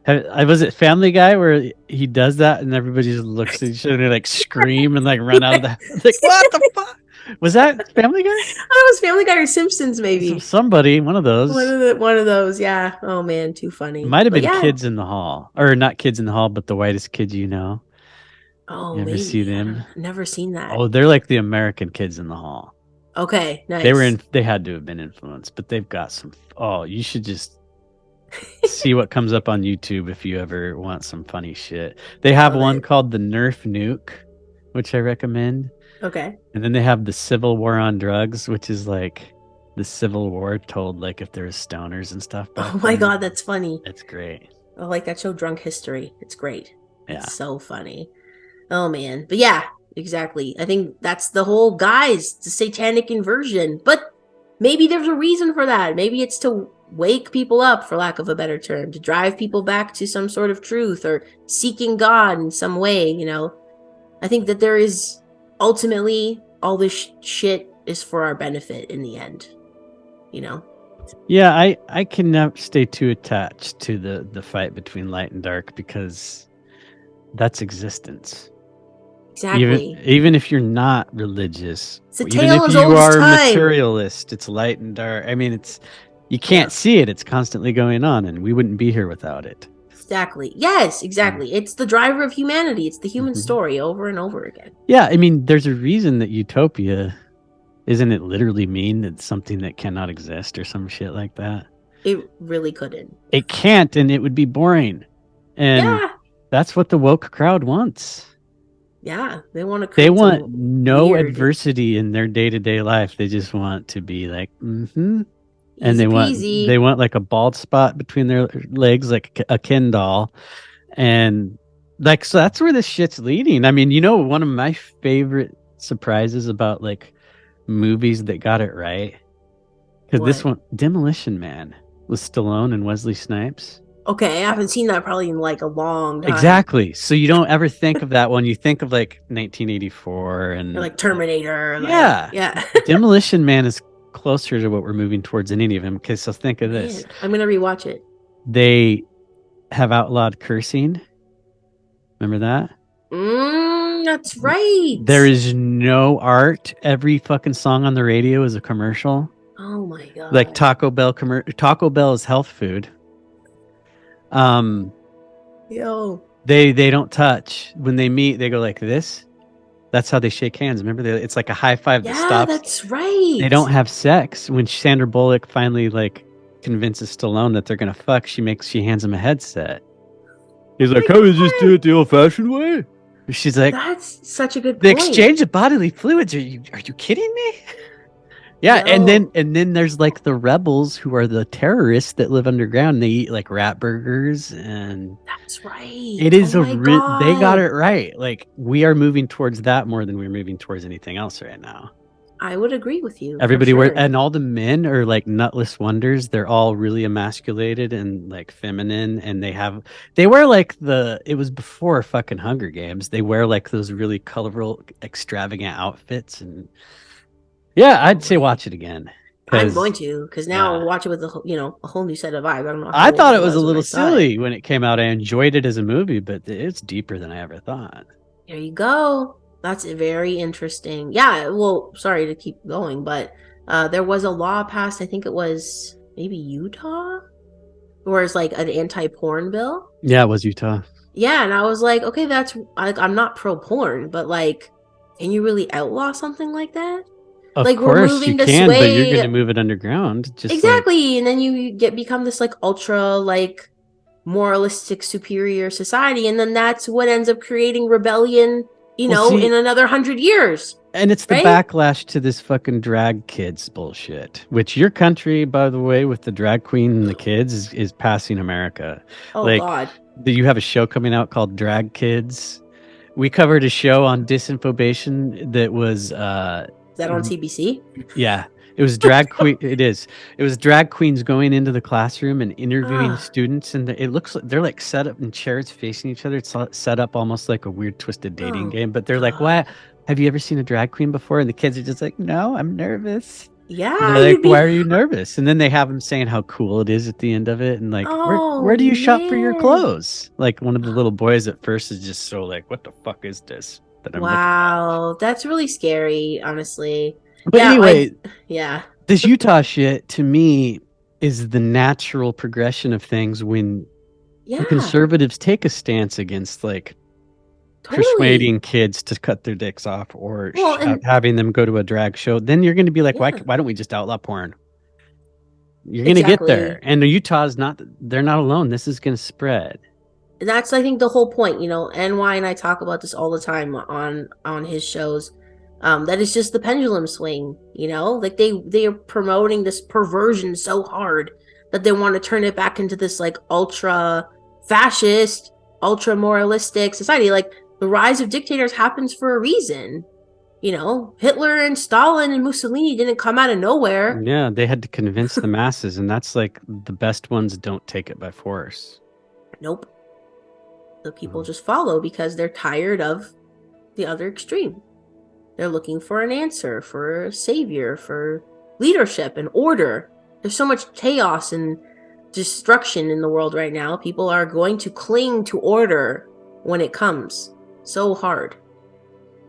I was it Family Guy where he does that and everybody just looks at each other and they like scream and like run out of the like what the fuck was that Family Guy? I was Family Guy or Simpsons, maybe. Somebody, one of One those. of the one of those, yeah. Oh man, too It funny. might have But been yeah. Kids in the Hall, or not Kids in the Hall, but the whitest kids you know. Oh, You ever see maybe. I them? don't never seen that. Oh, they're like the American Kids in the Hall. Okay, They were nice. in. They had to have been influenced, but they've got some. Oh, you should just see what comes up on YouTube if you ever want some funny shit. They have Love one it. called the Nerf Nuke, which I recommend. Okay. And then they have the Civil War on Drugs, which is like the Civil War told like if there was stoners and stuff back Oh my then. God, that's funny. It's great. I like that show Drunk History. It's great. Yeah. It's so funny. Oh man. But yeah, exactly. I think that's the whole guys, the satanic inversion. But maybe there's a reason for that. Maybe it's to wake people up, for lack of a better term, to drive people back to some sort of truth or seeking God in some way, you know. I think that there is ultimately all this shit is for our benefit in the end, you know. Yeah, I can never stay too attached to the fight between light and dark because that's existence. Exactly. Even if you're not religious, It's a even tale if as you old as are a time. materialist, it's light and dark. I mean, it's you Yeah. can't see it. It's constantly going on, and we wouldn't be here without it. Exactly. Yes, exactly. It's the driver of humanity. It's the human Mhm. story over and over again. Yeah, I mean, there's a reason that utopia isn't it literally mean it's something that cannot exist or some shit like that. It really couldn't. It can't, and it would be boring. And Yeah. that's what the woke crowd wants. Yeah. They want to They create want some no weird, adversity in their day-to-day life. They just want to be like, mm-hmm. And easy they peasy. want like a bald spot between their legs, like a Ken doll. And like so that's where this shit's leading. I mean, you know, one of my favorite surprises about like movies that got it right. Because this What? one, Demolition Man, with Stallone and Wesley Snipes. Okay, I haven't seen that probably in like a long time. Exactly. So you don't ever think of that when you think of like 1984 Or and like Terminator, like yeah, yeah. Demolition Man is closer to what we're moving towards than any of them. Okay, so think of this: Man, I'm gonna rewatch it. they have outlawed cursing. Remember that? That's right. There is no art. Every fucking song on the radio is a commercial. Oh my Like God. Taco Bell is health food. Um, Yo. they don't touch when they meet. They go like this. That's how they shake hands. Remember, it's like a high five that Yeah, stops. that's They right. don't have sex. When Sandra Bullock finally like convinces Stallone that they're gonna fuck, she hands him a headset. He's Oh like, my "Can we just do God. it the old-fashioned way?" She's like, That's such a good "The point. exchange of bodily fluids. Are you kidding me?" Yeah, Yo, and then there's like the rebels who are the terrorists that live underground. They eat like rat burgers, and that's right. it Oh is my they got God. it right. Like we are moving towards that more than we're moving towards anything else right now. I would agree with you for Everybody wear sure. and all the men are like nutless wonders. They're all really emasculated and like feminine, and they wear like it was before fucking Hunger Games. They wear like those really colorful, extravagant outfits, and yeah, I'd say Totally. watch it again I'm going because to, because now yeah, I'll watch it with a whole new set of eyes. I don't know how I old thought I it was a was when little I saw it. silly when it came out. I enjoyed it as a movie, but it's deeper than I ever thought. There you go. That's very interesting. Yeah, well, sorry to keep going, but there was a law passed, I think it was maybe Utah, where it's like an anti-porn bill. Yeah, it was Utah. Yeah, and I was like, okay, that's like I'm not pro porn, but like, can you really outlaw something like that? Of Like we're course you moving this can, but you're going way to move it underground, just like exactly, and then you get become this like ultra like moralistic superior society, and then that's what ends up creating rebellion, well, in see, another 100 years, and it's the right? backlash to this fucking drag kids bullshit, which your country, by the way, with the drag queen and the kids, is passing America. Oh Like, God. you have a show coming out called Drag Kids, we covered a show on disinformation that was Is that on CBC? yeah, it was drag queen. It is. It was drag queens going into the classroom and interviewing Ah, students, and it looks like they're like set up in chairs facing each other. It's set up almost like a weird twisted dating oh game. But they're like, God. "What? Have you ever seen a drag queen before?" And the kids are just like, "No, I'm nervous." And Yeah, they're like, you'd "Why be. are you nervous?" And then they have them saying how cool it is at the end of it, and like, "Where Oh do you shop for your man. clothes?" Like one of the little boys at first is just so like, "What the fuck is this that I'm looking at?" Wow, that's really scary, honestly. But Yeah, anyway, yeah, this Utah shit to me is the natural progression of things when yeah, conservatives take a stance against like totally. persuading kids to cut their dicks off or Well, and having them go to a drag show. Then you're going to be like, why yeah, why don't we just outlaw porn? You're going to get there, exactly. and Utah's not. They're not alone. This is going to spread. That's I think the whole point, NY and I talk about this all the time on his shows. That is just the pendulum swing, like they are promoting this perversion so hard that they want to turn it back into this like ultra fascist, ultra moralistic society. Like the rise of dictators happens for a reason. Hitler and Stalin and Mussolini didn't come out of nowhere. Yeah, they had to convince the masses, and that's like the best ones don't take it by force. Nope. The people Um, just follow because they're tired of the other extreme. They're looking for an answer, for a savior, for leadership and order. There's so much chaos and destruction in the world right now. People are going to cling to order when it comes so hard.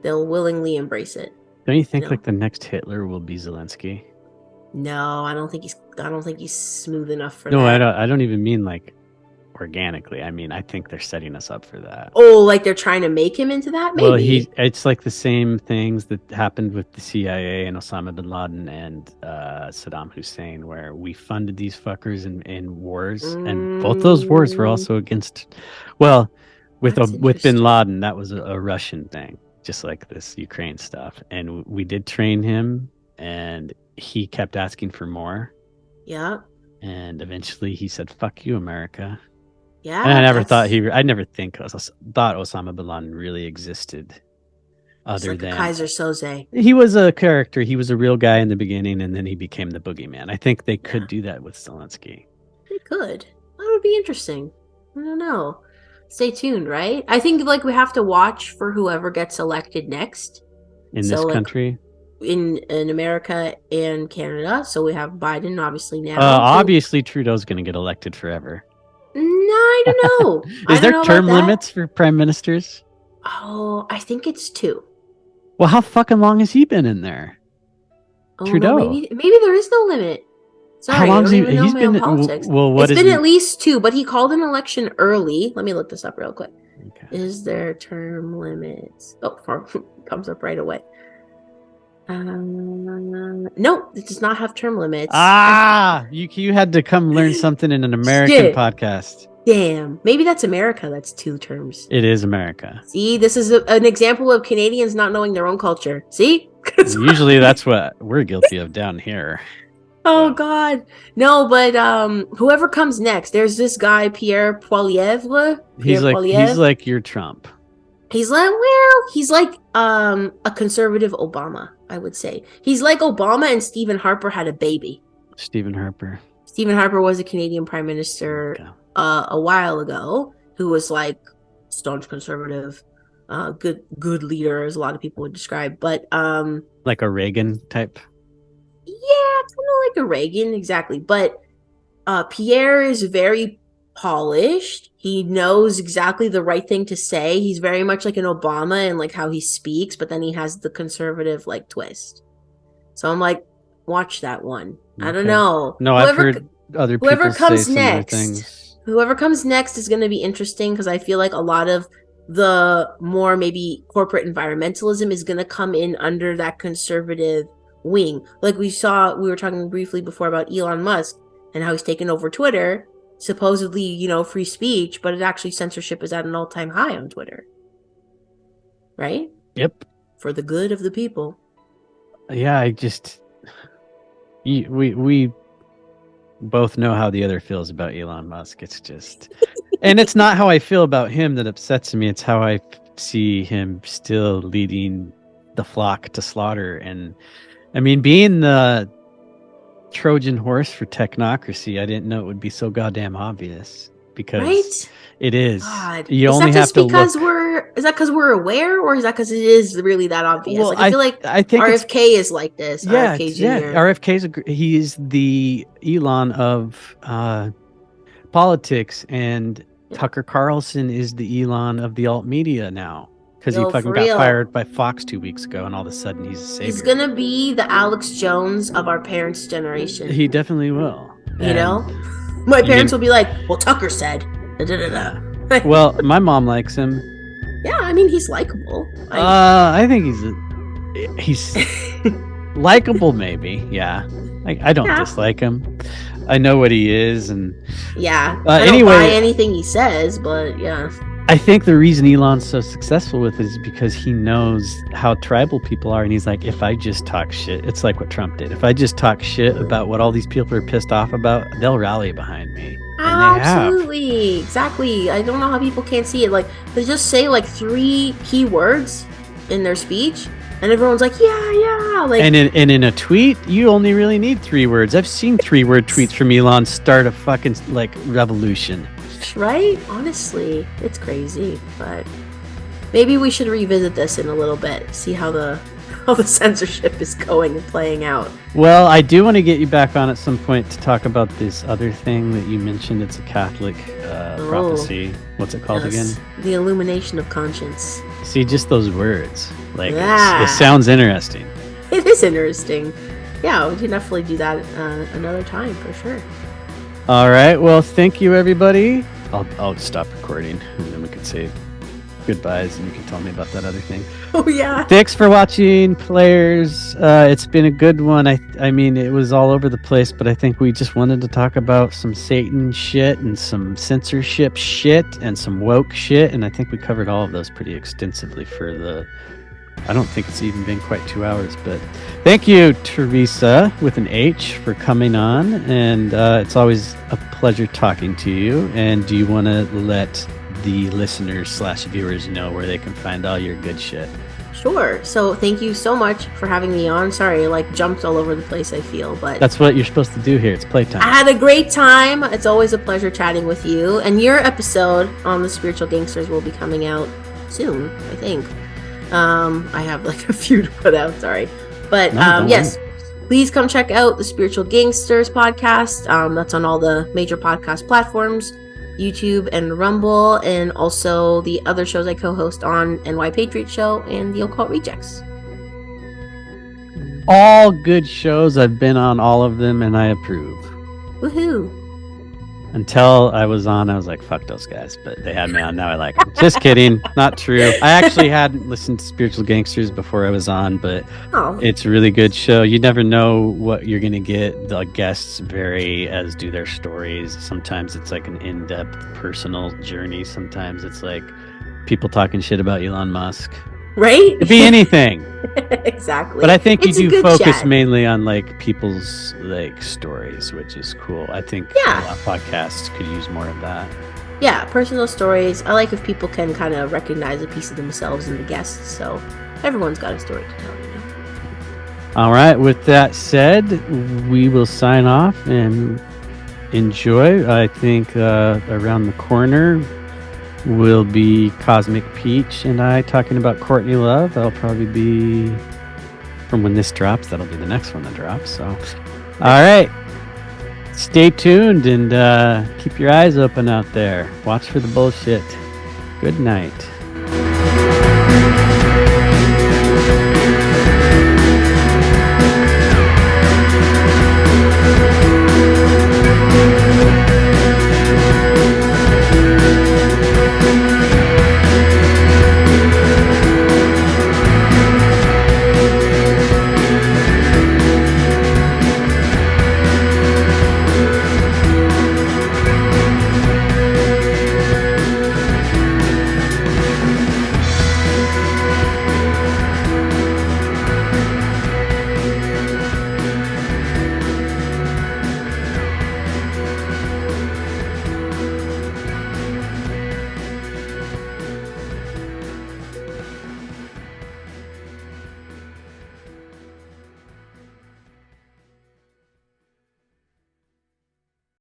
They'll willingly embrace it, don't you you think know. like the next Hitler will be Zelensky? No, I don't think he's smooth enough for No, I that. don't. I don't even mean like organically. I mean, I think they're setting us up for that. Oh, like they're trying to make him into that? Well, Maybe. it's like the same things that happened with the CIA and Osama bin Laden and Saddam Hussein, where we funded these fuckers in wars, and both those wars were Mm, also against. Well, that's with bin interesting. Laden, that was a Russian thing, just like this Ukraine stuff, and we did train him, and he kept asking for more, Yeah. and eventually he said, "Fuck you, America." And Yeah, that's I never thought Osama bin Laden really existed, it's other like a than Kaiser Soze. he was a character. He was a real guy in the beginning, and then he became the boogeyman. I think they Yeah. could do that with Zelensky They could. That would be interesting. I don't know. Stay tuned, right? I think like we have to watch for whoever gets elected next. in So this like country. in America and Canada. So we have Biden obviously now. Who Obviously, Trudeau's going to get elected forever. No, I don't know. I Is don't there know about term that. limits for prime ministers? Oh, I think it's two. Well, how fucking long has he been in there? Oh no, Trudeau. maybe there is no limit. How Sorry, I long's don't he? even know He's my own been. politics. Well, what It's is? been at least two, but he called an election early. Let me look this up real quick. Okay. Is there term limits? Oh, comes up right away. No, it does not have term limits. You had to come learn something in an American Shit. podcast. Damn. Maybe that's America. That's two terms. It is America. See, this is an example of Canadians not knowing their own culture. See? Usually that's what we're guilty of down here. Oh Well, God. No, but whoever comes next, there's this guy, Pierre Poilievre. Pierre he's Poilievre. like your Trump. He's like a conservative Obama, I would say. He's like Obama and Stephen Harper had a baby. Stephen Harper. Stephen Harper was a Canadian prime minister Okay. a while ago who was like staunch conservative, good leader, as a lot of people would describe. But Like a Reagan type. yeah, kind of like a Reagan, exactly. But Pierre is very polished. He knows exactly the right thing to say. He's very much like an Obama and like how he speaks, but then he has the conservative like twist. So I'm like, watch that one. I don't Okay. know. No, I've heard other Whoever people say comes similar next, things. whoever comes next is going to be interesting because I feel like a lot of the more maybe corporate environmentalism is going to come in under that conservative wing. Like we were talking briefly before about Elon Musk and how he's taken over Twitter, supposedly, free speech, but it actually censorship is at an all-time high on Twitter, right? Yep. For the good of the people. Yeah, we both know how the other feels about Elon Musk. It's just, and it's not how I feel about him that upsets me. It's how I see him still leading the flock to slaughter. And I mean, being the Trojan horse for technocracy, I didn't know it would be so goddamn obvious, because Right? it is. God. You Is only that have just to because look. we're aware, or is that because it is really that obvious? Well, Like, I feel like I think it's, RFK is like this, yeah, RFK yeah. Jr. RFK's he's the Elon of politics, and Yeah. Tucker Carlson is the Elon of the alt media now, because he Yo, fucking for got real. fired by Fox 2 weeks ago, and all of a sudden he's a He's savior. gonna be the Alex Jones of our parents' generation. He definitely will. You And know? My parents you, will be like, well, Tucker said. Da, da, da, yeah. da. Well, my mom likes him. Yeah, I mean, he's likable. I think he's likable, maybe. Yeah. I don't Yeah. dislike him. I know what he is, and Yeah. I don't buy anyway, anything he says, but yeah. I think the reason Elon's so successful with it is because he knows how tribal people are, and he's like, if I just talk shit, it's like what Trump did. If I just talk shit about what all these people are pissed off about, they'll rally behind me, and they have. Absolutely. Exactly. I don't know how people can't see it. Like, they just say like 3 key words in their speech, and everyone's like, yeah. Like, And in a tweet, you only really need 3 words. I've seen 3-word tweets from Elon start a fucking like revolution. right? Honestly, it's crazy. But maybe we should revisit this in a little bit, see how the censorship is going and playing out. Well, I do want to get you back on at some point to talk about this other thing that you mentioned. It's a Catholic prophecy. What's it called again? The illumination of conscience. See, just those words. Like, Yeah. it sounds interesting. It is interesting. Yeah, we can definitely do that another time for sure. All right. Well, thank you, everybody. I'll stop recording, and then we can say goodbyes, and you can tell me about that other thing. Oh yeah. Thanks for watching, players. It's been a good one. I mean, it was all over the place, but I think we just wanted to talk about some Satan shit and some censorship shit and some woke shit, and I think we covered all of those pretty extensively for the... I don't think it's even been quite 2 hours, but thank you, Theresa, with an H, for coming on, and it's always a pleasure talking to you. And do you want to let the listeners/viewers know where they can find all your good shit? Sure. So thank you so much for having me on. Sorry, I like jumped all over the place, I feel, but That's what you're supposed to do here. It's playtime. I had a great time. It's always a pleasure chatting with you. And your episode on the Spiritual Gangsters will be coming out soon, I think. I have like a few to put out, sorry. But yes, please come check out the Spiritual Gangsters podcast. That's on all the major podcast platforms, YouTube and Rumble, and also the other shows I co-host on NY Patriot Show and the Occult Rejects. All good shows. I've been on all of them, and I approve. Woohoo! Until I was on, I was like, fuck those guys. But they had me on. Now I like them. Just kidding. Not true. I actually hadn't listened to Spiritual Gangsters before I was on, but It's a really good show. You never know what you're going to get. The guests vary, as do their stories. Sometimes it's like an in-depth personal journey. Sometimes it's like people talking shit about Elon Musk. Right? It could be anything. Exactly. But I think It's a you do good focus chat. mainly on like people's like stories, which is cool. I think Yeah. a lot of podcasts could use more of that. Yeah, personal stories. I like if people can kind of recognize a piece of themselves in the guests. So everyone's got a story to tell, you know. All right. With that said, we will sign off and enjoy. I think around the corner will be Cosmic Peach and I talking about Courtney Love. That'll probably be from when this drops. That'll be the next one that drops. So, all right. Stay tuned and keep your eyes open out there. Watch for the bullshit. Good night.